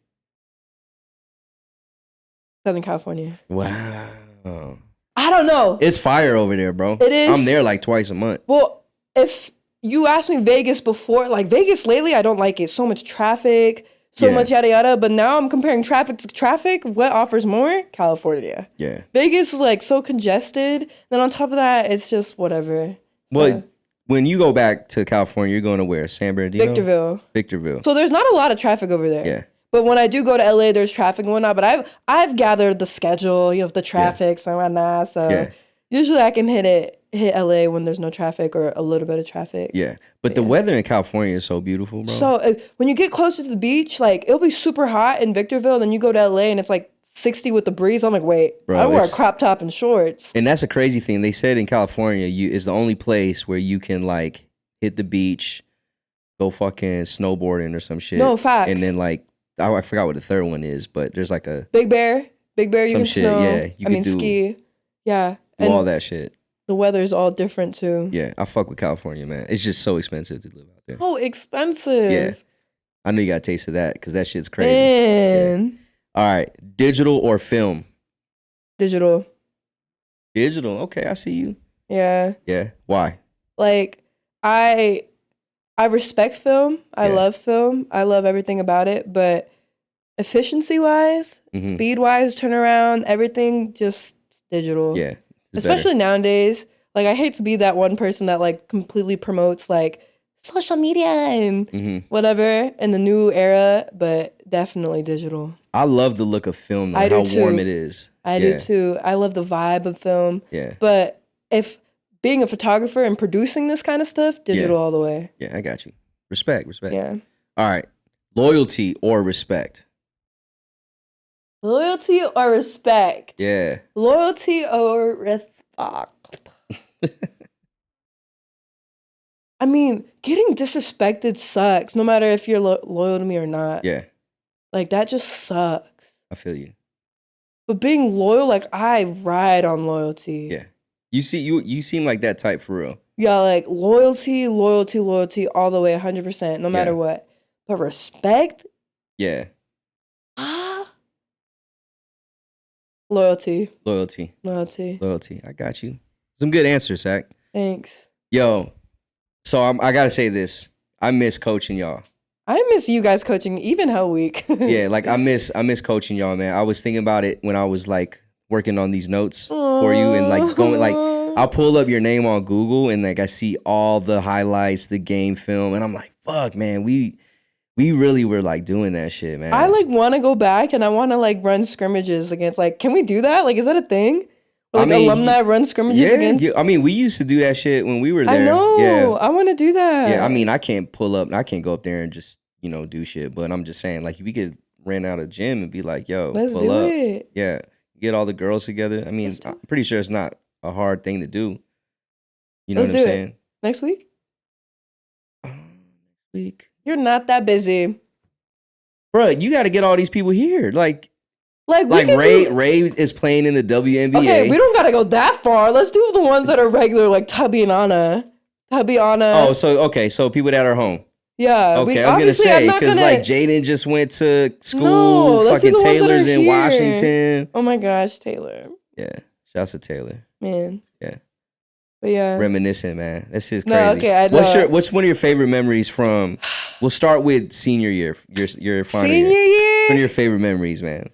Southern California. Wow. I don't know. It's fire over there, bro. It is. I'm there like twice a month. Well, if you asked me Vegas before, like Vegas lately, I don't like it. So much traffic, so much yada yada. But now I'm comparing traffic to traffic. What offers more? California. Yeah. Vegas is like so congested. Then on top of that, it's just whatever. Well, when you go back to California, you're going to where? San Bernardino? Victorville. So there's not a lot of traffic over there. Yeah. But when I do go to LA, there's traffic and whatnot. But I've gathered the schedule, the traffic and whatnot. So usually I can hit LA when there's no traffic or a little bit of traffic. Yeah. But the weather in California is so beautiful, bro. So when you get closer to the beach, like it'll be super hot in Victorville. Then you go to LA and it's like 60 with the breeze. I'm like, wait, bro, I wear a crop top and shorts. And that's a crazy thing. They said in California, is the only place where you can like hit the beach, go fucking snowboarding or some shit. No, facts. And then like, I forgot what the third one is, but there's like a Big Bear, you can shit, snow. Yeah, you can ski. Yeah. Do all that shit. The weather's all different too. Yeah, I fuck with California, man. It's just so expensive to live out there. Oh, expensive. Yeah. I know you got a taste of that because that shit's crazy. Man. Yeah. All right. Digital or film? Digital. Digital. Okay, I see you. Yeah. Yeah. Why? Like, I respect film. I love film. I love everything about it. But efficiency-wise, speed-wise, turnaround, everything, just digital. Yeah. Especially nowadays. Like, I hate to be that one person that, like, completely promotes, like, social media and whatever in the new era, but definitely digital. I love the look of film, though, how warm it is. I do too. I love the vibe of film. Yeah. But if being a photographer and producing this kind of stuff, digital all the way. Yeah, I got you. Respect. Yeah. All right. Loyalty or respect? Loyalty or respect? Yeah. Loyalty or respect? I mean, getting disrespected sucks, no matter if you're loyal to me or not. Yeah. Like, that just sucks. I feel you. But being loyal, like, I ride on loyalty. Yeah. You seem like that type for real. Yeah, like, loyalty all the way, 100%, no matter what. But respect? Yeah. Loyalty. I got you. Some good answers, Zach. Thanks. Yo, so I gotta say this. I miss coaching y'all. I miss you guys coaching even Hell Week. Yeah, like I miss coaching y'all, man. I was thinking about it when I was like working on these notes for you and like going like I'll pull up your name on Google and like I see all the highlights, the game film, and I'm like, fuck, man, we really were like doing that shit, man. I like want to go back and I want to like run scrimmages against, like, can we do that? Like, is that a thing? Like, alumni run scrimmages against? Yeah, I mean, we used to do that shit when we were there. I know. Yeah. I want to do that. Yeah, I mean, I can't go up there and just, do shit. But I'm just saying, like, we could rent out a gym and be like, yo, let's pull do up. it. Yeah. Get all the girls together. I mean, I'm pretty sure it's not a hard thing to do. You know what I'm saying? Next week? Next week. You're not that busy. Bro, you got to get all these people here. Like Ray is playing in the WNBA. Okay, we don't gotta go that far. Let's do the ones that are regular, like Tubby and Anna. Oh, so people that are home. Yeah. Okay, I was gonna say because like Jaden just went to school. Fucking Taylor's in Washington. Oh my gosh, Taylor. Yeah, shouts to Taylor. Man. Yeah. But yeah. Reminiscing, man. That's just crazy. No, okay, I know. What's one of your favorite memories from? We'll start with senior year. Your final senior year. One of your favorite memories, man.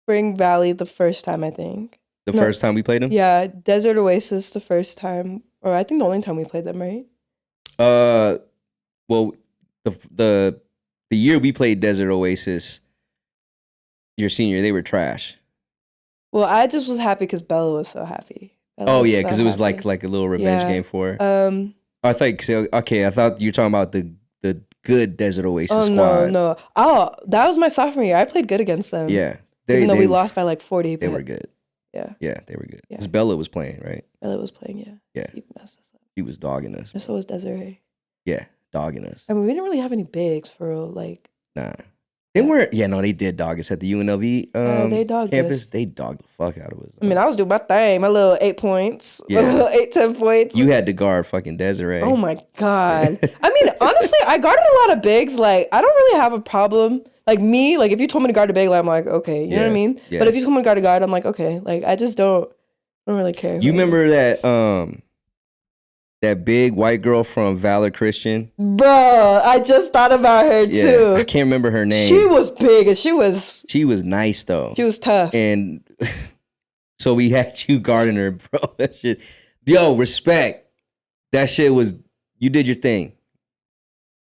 Spring Valley the first time, I think. First time we played them? Yeah, Desert Oasis the first time, or I think the only time we played them, right? Well, the year we played Desert Oasis, your senior, they were trash. Well, I just was happy because Bella was so happy. Because it was like a little revenge game for her. I thought you were talking about the good Desert Oasis Oh, squad. no. Oh, that was my sophomore year. I played good against them. Yeah. Even though we lost by like 40. They were good. Yeah. Yeah, they were good. Yeah. Because Bella was playing, right? Bella was playing, yeah. Yeah. He messed us up. He was dogging us. And so was Desiree. Yeah, dogging us. I mean, we didn't really have any bigs for real. Like, nah. They weren't. Yeah, no, they did dog us at the UNLV they dogged campus. us. They dogged the fuck out of us. I mean, I was doing my thing. My little 8 points. Yeah. My little 8, 10 points. You had to guard fucking Desiree. Oh my God. I mean, honestly, I guarded a lot of bigs. Like, I don't really have a problem. Like me, like if you told me to guard a big, like, I'm like, okay, you know what I mean? Yeah. But if you told me to guard a guard, I'm like, okay. Like, I just don't really care. You remember that big white girl from Valor Christian? Bro, I just thought about her too. I can't remember her name. She was big and she was nice though. She was tough. And so we had you guarding her, bro. That shit. Yo, respect. That shit was, you did your thing.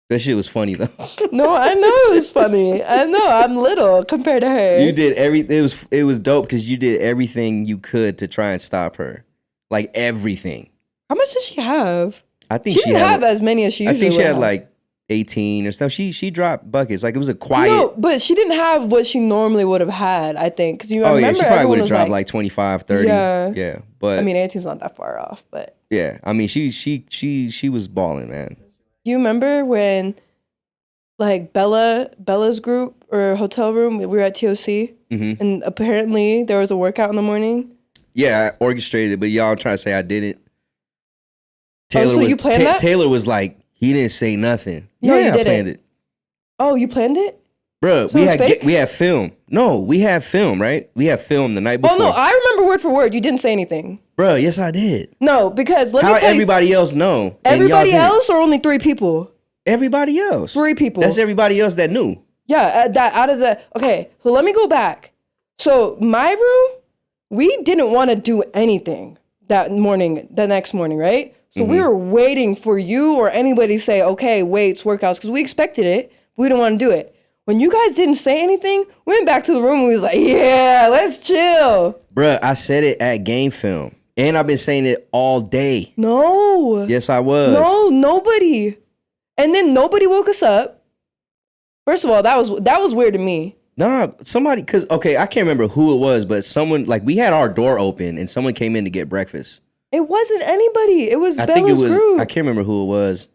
That shit was funny though. No, I know it was funny. I know I'm little compared to her. You did it was dope because you did everything you could to try and stop her. Like everything. How much did she have? I think she didn't have as many as she usually I think she had have. like 18 or stuff. She dropped buckets. Like it was a quiet. No, but she didn't have what she normally would have had, I think. Because I remember she probably would have was dropped like 25, 30. Yeah. But I mean, 18's not that far off, but yeah. I mean, she was balling, man. You remember when like Bella's group or hotel room, we were at TOC, and apparently there was a workout in the morning? Yeah, I orchestrated it, but y'all trying to say I didn't. You planned that? Taylor was like, he didn't say nothing. No, yeah, you didn't. I planned it. Oh, you planned it? Bro, So we had film. No, we had film, right? We had film the night before. Oh, no, I remember word for word. You didn't say anything. Bro, yes, I did. No, because let me How tell you. everybody else know? Everybody else or only 3 people? Everybody else. 3 people. That's everybody else that knew. Yeah, that out of the... Okay, so let me go back. So my room, we didn't want to do anything the next morning, right? So we were waiting for you or anybody to say, okay, weights, workouts, because we expected it. But we didn't want to do it. When you guys didn't say anything, we went back to the room and we was like, yeah, let's chill. Bruh, I said it at game film. And I've been saying it all day. No. Yes, I was. No, nobody. And then nobody woke us up. First of all, that was weird to me. Nah, somebody, because, okay, I can't remember who it was, but someone, like, we had our door open and someone came in to get breakfast. It wasn't anybody. It was I Bella's think it was, group. I can't remember who it was.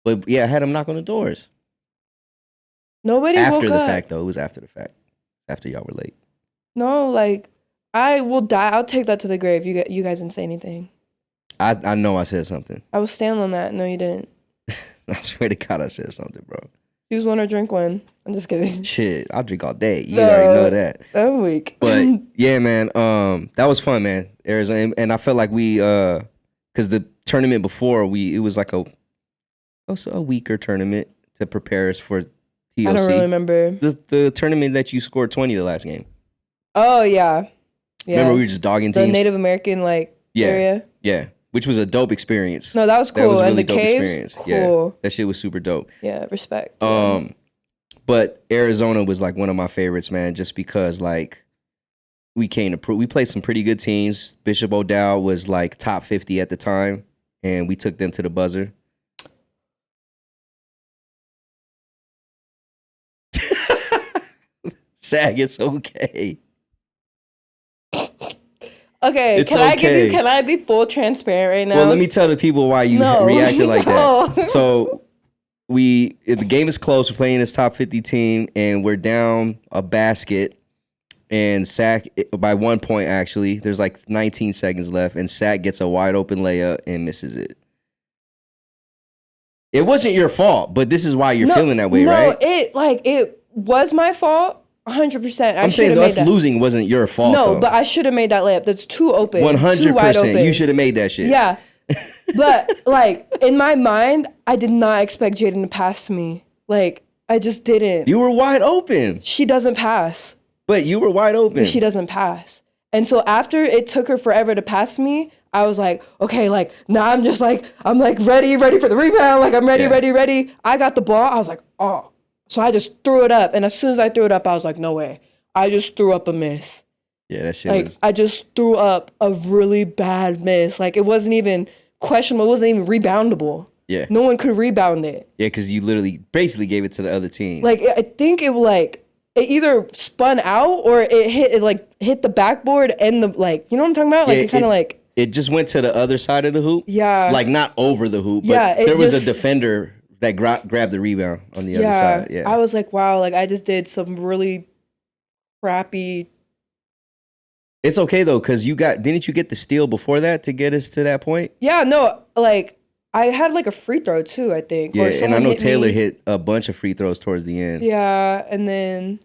But yeah, I had them knock on the doors. Nobody woke up. After the fact, though. It was after the fact. After y'all were late. No, like, I will die. I'll take that to the grave. You guys didn't say anything. I know I said something. I will stand on that. No, you didn't. I swear to God I said something, bro. Choose one or drink one. I'm just kidding. Shit, I'll drink all day. You already know that. I'm weak. But yeah, man, that was fun, man. Arizona, and I felt like we, because the tournament before it was like a weaker tournament to prepare us for TOC. I don't really remember the tournament that you scored 20 the last game. Oh yeah. Remember we were just dogging teams. The Native American area. Yeah, which was a dope experience. No, that was cool. That was a really and the dope caves, experience. cool. Yeah, that shit was super dope. Yeah, respect. But Arizona was like one of my favorites, man, just because like we played some pretty good teams. Bishop O'Dowd was like top 50 at the time, and we took them to the buzzer. Sag, it's okay. Okay, It's can I be full transparent right now? Well, let me tell the people why you reacted like that. So the game is close. We're playing this top 50 team, and we're down a basket. And Sac, by 1 point, actually, there's like 19 seconds left, and Sac gets a wide open layup and misses it. It wasn't your fault, but this is why you're feeling that way, right? No, it was my fault. 100%. I'm saying us losing wasn't your fault. No, though. but I should have made that layup. That's too open. 100%. You should have made that shit. Yeah. But like in my mind, I did not expect Jaden to pass to me. Like I just didn't. You were wide open. She doesn't pass. But you were wide open. She doesn't pass. And so after it took her forever to pass me, I was like, okay, like now I'm ready for the rebound. Like I'm ready. I got the ball. I was like, oh. So I just threw it up. And as soon as I threw it up, I was like, no way. I just threw up a miss. Yeah, that shit I just threw up a really bad miss. Like, it wasn't even questionable. It wasn't even reboundable. Yeah. No one could rebound it. Yeah, because you literally basically gave it to the other team. Like, I think it either spun out or it hit the backboard and the, like, you know what I'm talking about? Like, it kind of like. It just went to the other side of the hoop. Yeah. Like, not over the hoop, but there was a defender that grabbed the rebound on the other side. Yeah. I was like, wow, like, I just did some really crappy. It's okay, though, because didn't you get the steal before that to get us to that point? Yeah, no, like, I had, like, a free throw, too, I think. Yeah, and I know Taylor hit a bunch of free throws towards the end. Yeah, and then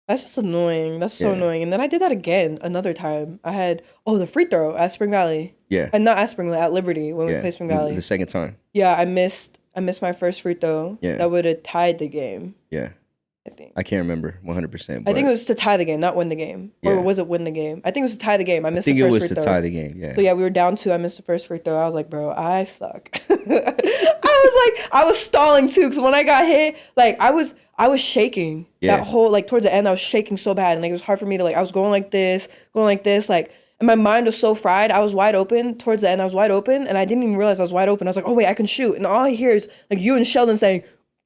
that's just annoying. That's so annoying. And then I did that again another time. I had, the free throw at Spring Valley. Yeah. And not at Spring Valley, at Liberty when we played Spring Valley. The second time. Yeah, I missed my first free throw. Yeah. That would have tied the game. Yeah. I think. I can't remember 100%. I think it was to tie the game, not win the game. Yeah. Or was it win the game? I think it was to tie the game. I missed the first free throw. I think it was to tie the game, yeah. So yeah, we were down 2. I missed the first free throw. I was like, bro, I suck. I was stalling too, because when I got hit, like I was shaking. Yeah. That whole, like, towards the end, I was shaking so bad. And like it was hard for me to, like, I was going like this, like, and my mind was so fried. I was wide open. Towards the end, I was wide open, and I didn't even realize I was wide open. I was like, oh wait, I can shoot. And all I hear is like you and Sheldon saying,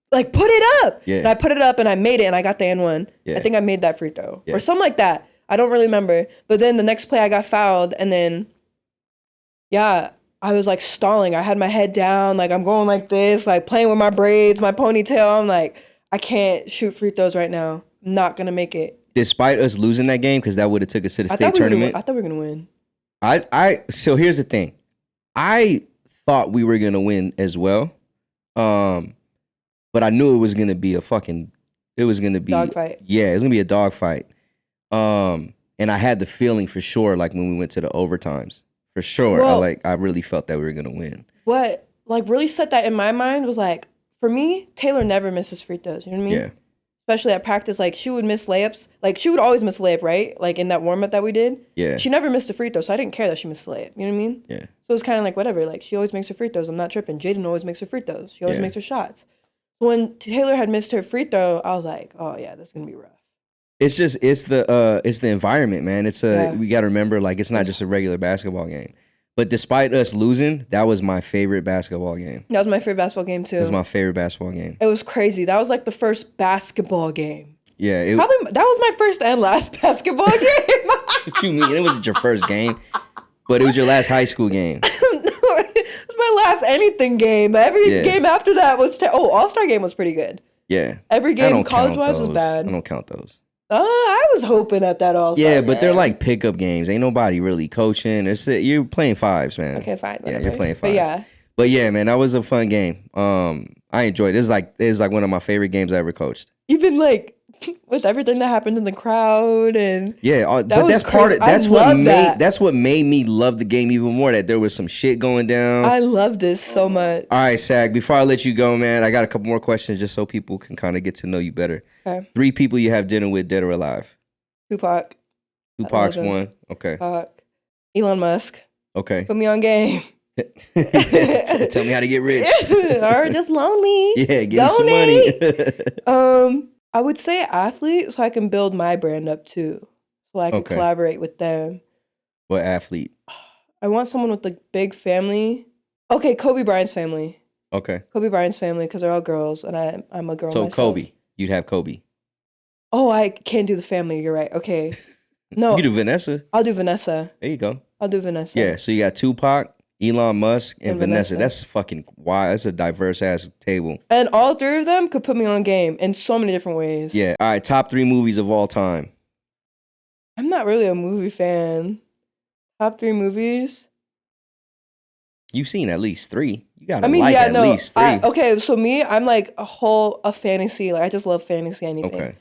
like, put it up. Yeah. And I put it up and I made it and I got the N1. Yeah. I think I made that free throw. Yeah. Or something like that. I don't really remember. But then the next play I got fouled, and then I was like stalling. I had my head down, like I'm going like this, like playing with my braids, my ponytail. I'm like, I can't shoot free throws right now. I'm not gonna make it. Despite us losing that game, because that would have took us to the state tournament. I thought we were gonna win. So here's the thing. I thought we were gonna win as well. But I knew it was gonna be dogfight. Yeah, it was gonna be a dogfight. And I had the feeling for sure, like when we went to the overtimes, for sure. Well, I really felt that we were gonna win. What like really set that in my mind was like, for me, Taylor never misses free throws. You know what I mean? Yeah. Especially at practice, like she would miss layups. Like she would always miss a layup, right? Like in that warm up that we did. Yeah. She never missed a free throw, so I didn't care that she missed a layup. You know what I mean? Yeah. So it was kind of like whatever. Like she always makes her free throws. I'm not tripping. Jaden always makes her free throws. She always makes her shots. When Taylor had missed her free throw, I was like, oh yeah, this is gonna be rough. It's the environment, man. We gotta remember, like, it's not just a regular basketball game. But despite us losing, that was my favorite basketball game. That was my favorite basketball game too. It was my favorite basketball game. It was crazy. That was like the first basketball game. Yeah. That was my first and last basketball game. What you mean? It wasn't your first game, but it was your last high school game. It was my last anything game. Every game after that was All-Star game was pretty good. Yeah. Every game college-wise was bad. I don't count those. I was hoping at that All-Star. Yeah, but they're like pickup games. Ain't nobody really coaching. You're playing fives, man. Okay, fine. Whatever. Yeah, you're playing fives. But yeah, man, that was a fun game. I enjoyed it. It's like one of my favorite games I ever coached. Even like with everything that happened in the crowd and but that's part of that's what made me love the game even more, that there was some shit going down. I love this so much. All right, Sag, before I let you go, man, I got a couple more questions just so people can kind of get to know you better. Okay. 3 people you have dinner with, dead or alive. Tupac's one. Okay. Elon Musk. Okay. Put me on game. Tell me how to get rich. Or just loan me. Yeah, give me some money. I would say athlete, so I can build my brand up too. So I can collaborate with them. What athlete? I want someone with a big family. Okay, Kobe Bryant's family. Okay. Kobe Bryant's family, because they're all girls, and I'm a girl myself. So Kobe, you'd have Kobe. Oh, I can't do the family. You're right. Okay. No. You can do Vanessa. I'll do Vanessa. There you go. I'll do Vanessa. Yeah, so you got Tupac, Elon Musk, and Vanessa. That's fucking wild. That's a diverse ass table. And all 3 of them could put me on game in so many different ways. Yeah. All right, top 3 movies of all time. I'm not really a movie fan. Top 3 movies? You've seen at least 3. You gotta at least 3. Okay, so me, I'm like a fantasy. Like I just love fantasy anything. Okay.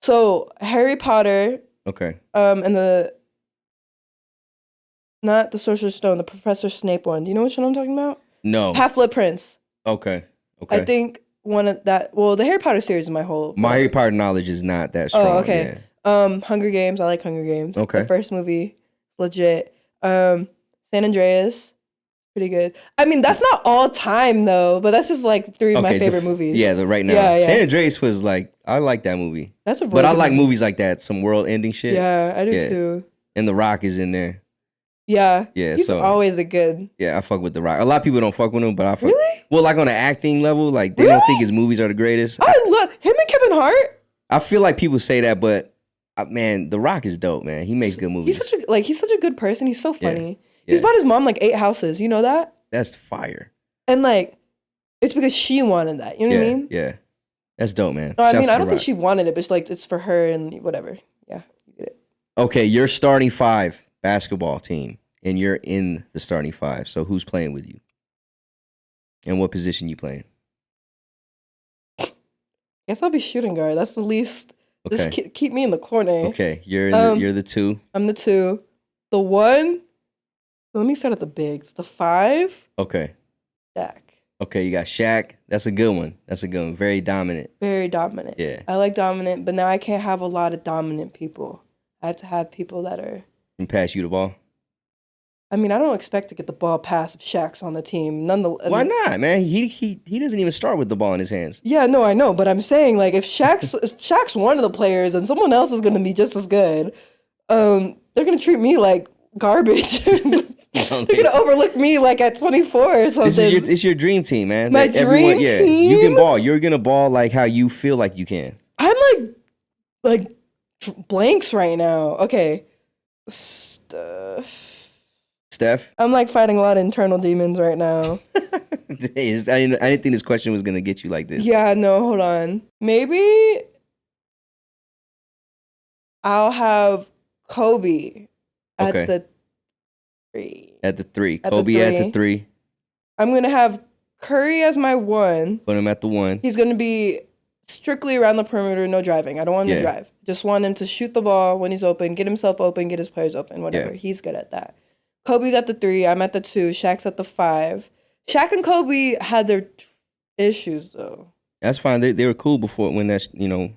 So Harry Potter. Okay. And not the Sorcerer's Stone, the Professor Snape one. Do you know which one I'm talking about? No. Half-Blood Prince. Okay. I think one of that. Well, the Harry Potter series is my whole. My Harry Potter knowledge is not that strong. Oh, okay. Yeah. Hunger Games. I like Hunger Games. Okay. The first movie, legit. San Andreas, pretty good. I mean, that's not all time though, but that's just like 3 of my favorite movies. Yeah, right now. Yeah. San Andreas was like, I like that movie. But I like movies like that, some world-ending shit. Yeah, I do too. And The Rock is in there. Yeah. Yeah, He's always a good. Yeah, I fuck with The Rock. A lot of people don't fuck with him, but I fuck. Really? Well, like on the acting level, like they don't think his movies are the greatest. I love him and Kevin Hart. I feel like people say that, but man, The Rock is dope, man. He makes good movies. He's such a good person. He's so funny. Yeah. He's bought his mom like 8 houses. You know that? That's fire. And like, it's because she wanted that. You know what I mean? Yeah. That's dope, man. No, I mean, I don't think she wanted it, but it's for her and whatever. Yeah, you get it. Okay, you're starting 5 basketball team, and you're in the starting 5. So who's playing with you? And what position you playing? Guess I'll be shooting guard. That's the least. Okay. Just keep me in the corner. Okay, you're the 2. I'm the 2. The 1. Let me start at the bigs. The 5. Okay. Shaq. Okay, you got Shaq. That's a good one. Very dominant. Very dominant. Yeah. I like dominant, but now I can't have a lot of dominant people. I have to have people that are. Can pass you the ball. I mean, I don't expect to get the ball past if Shaq's on the team. Why not, man? He doesn't even start with the ball in his hands. Yeah, no, I know, but I'm saying like if Shaq's one of the players and someone else is going to be just as good, they're going to treat me like garbage. They're going to overlook me like at 24 or something. It's your dream team, man. My dream team? You can ball. You're going to ball like how you feel like you can. I'm like blanks right now. Okay. Steph? I'm like fighting a lot of internal demons right now. I didn't think this question was going to get you like this. Yeah, no, hold on. Maybe I'll have Kobe at the 3. At the 3. Kobe at the 3. I'm going to have Curry as my 1. Put him at the 1. He's going to be strictly around the perimeter, no driving. I don't want him to drive. Just want him to shoot the ball when he's open, get himself open, get his players open, whatever. Yeah. He's good at that. Kobe's at the 3. I'm at the 2. Shaq's at the 5. Shaq and Kobe had their issues, though. That's fine. They were cool before when that's, they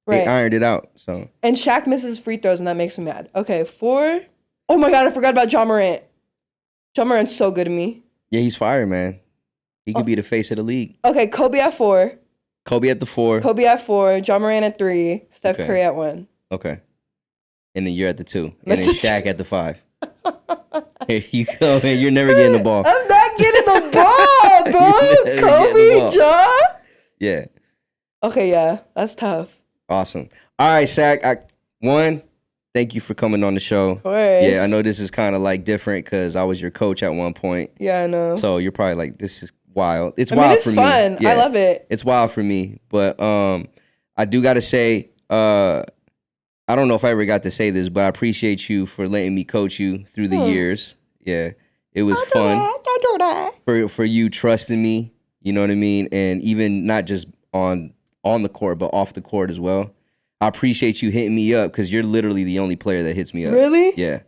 ironed it out. So. And Shaq misses free throws, and that makes me mad. Okay, 4. Oh, my God, I forgot about Ja Morant. Ja Morant's so good to me. Yeah, he's fire, man. He could be the face of the league. Okay, Kobe at 4. Kobe at the 4. Kobe at 4. Ja Morant at 3. Steph Curry at 1. Okay. And then you're at the 2. And then Shaq at the 5. Here you go, man. You're never getting the ball. I'm not getting the ball, bro. Kobe, Ja. Yeah. Okay, yeah. That's tough. Awesome. All right, Sack. Thank you for coming on the show. Of course. Yeah, I know this is kind of like different because I was your coach at one point. Yeah, I know. So you're probably like, this is wild. It's wild for me. It's fun. Yeah, I love it. It's wild for me. But I do got to say, I don't know if I ever got to say this, but I appreciate you for letting me coach you through the years. Yeah, it was fun. Don't do that. For you trusting me, you know what I mean? And even not just on the court, but off the court as well. I appreciate you hitting me up because you're literally the only player that hits me up. Really? Yeah.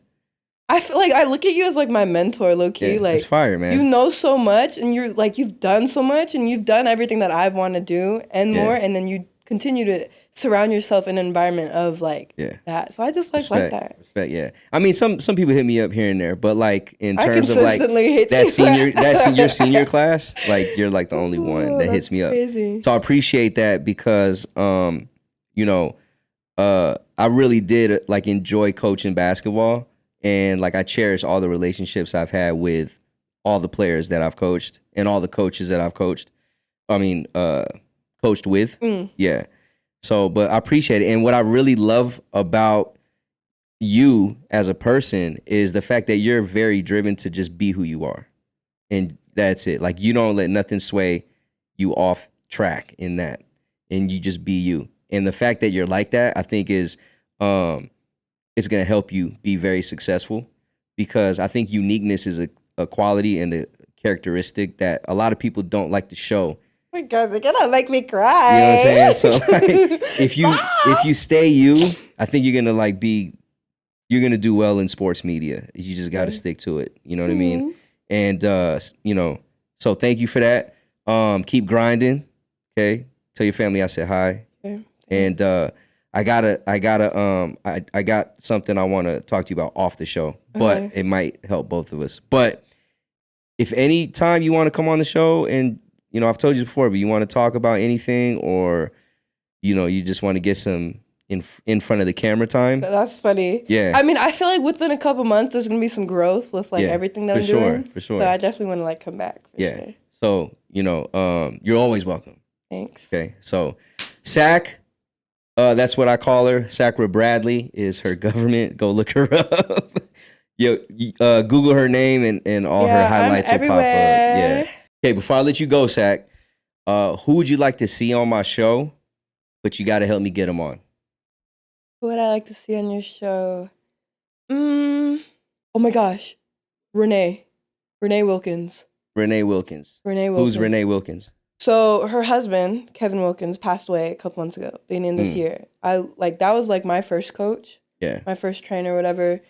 I feel like I look at you as like my mentor, low key. Yeah, like it's fire, man. You know so much, and you're like you've done so much, and you've done everything that I've wanted to do and more, and then you continue to surround yourself in an environment of like that. So I just like that. Respect, yeah. I mean, some people hit me up here and there, but like in terms of like hit your senior class, like you're like the only one that hits me up. Crazy. So I appreciate that because I really did like enjoy coaching basketball, and like I cherish all the relationships I've had with all the players that I've coached and all the coaches that I've coached. I mean, coached with. Yeah. So, but I appreciate it. And what I really love about you as a person is the fact that you're very driven to just be who you are. And that's it. Like you don't let nothing sway you off track in that. And you just be you. And the fact that you're like that, I think is it's going to help you be very successful, because I think uniqueness is a quality and a characteristic that a lot of people don't like to show. Oh my God, they're gonna make me cry. You know what I'm saying? So like, if you stay you, I think you're gonna do well in sports media. You just got to stick to it. You know what I mean? And so thank you for that. Keep grinding. Okay, tell your family I said hi. Okay. And I got something I want to talk to you about off the show, but it might help both of us. But if any time you want to come on the show and I've told you before, but you want to talk about anything, or, you just want to get some in front of the camera time. That's funny. Yeah. I mean, I feel like within a couple months, there's going to be some growth with like everything that I'm doing. For sure. So I definitely want to like come back. Sure. So, you're always welcome. Thanks. Okay. So Sac, that's what I call her. Sakura Bradley is her government. Go look her up. Google her name and all her highlights will pop up. Yeah. Okay, before I let you go, Sac, who would you like to see on my show? But you got to help me get them on. Who would I like to see on your show? Oh my gosh. Rene Wilkins. Rene Wilkins. Who's Rene Wilkins? So her husband, Kevin Wilkins, passed away a couple months ago, beginning of this year. That was like my first coach. Yeah. My first trainer, whatever.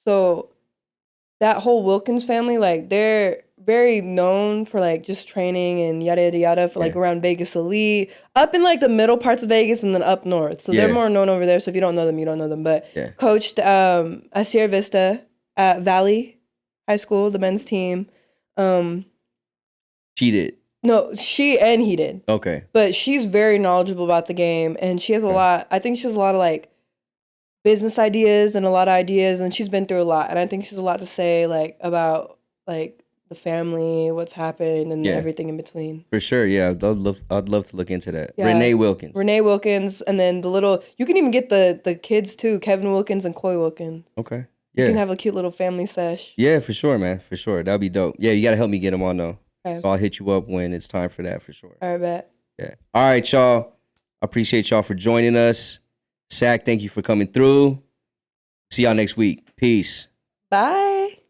So that whole Wilkins family, like they're very known for like just training and yada yada yada for like around Vegas Elite, up in like the middle parts of Vegas and then up north. So they're more known over there. So if you don't know them, you don't know them. But coached at Sierra Vista at Valley High School, the men's team. She did. No, she and he did. Okay. But she's very knowledgeable about the game, and she has a lot. I think she has a lot of like business ideas and a lot of ideas, and she's been through a lot. And I think she has a lot to say like about like the family, what's happened, and everything in between. For sure, yeah. I'd love to look into that. Yeah. Rene Wilkins, and then the little. You can even get the kids too, Kevin Wilkins and Coy Wilkins. Okay. Yeah. You can have a cute little family sesh. Yeah, for sure, man. For sure, that'd be dope. Yeah, you gotta help me get them on though. Okay. So I'll hit you up when it's time for that for sure. All right, bet. Yeah. All right, y'all. I appreciate y'all for joining us. Sac, thank you for coming through. See y'all next week. Peace. Bye.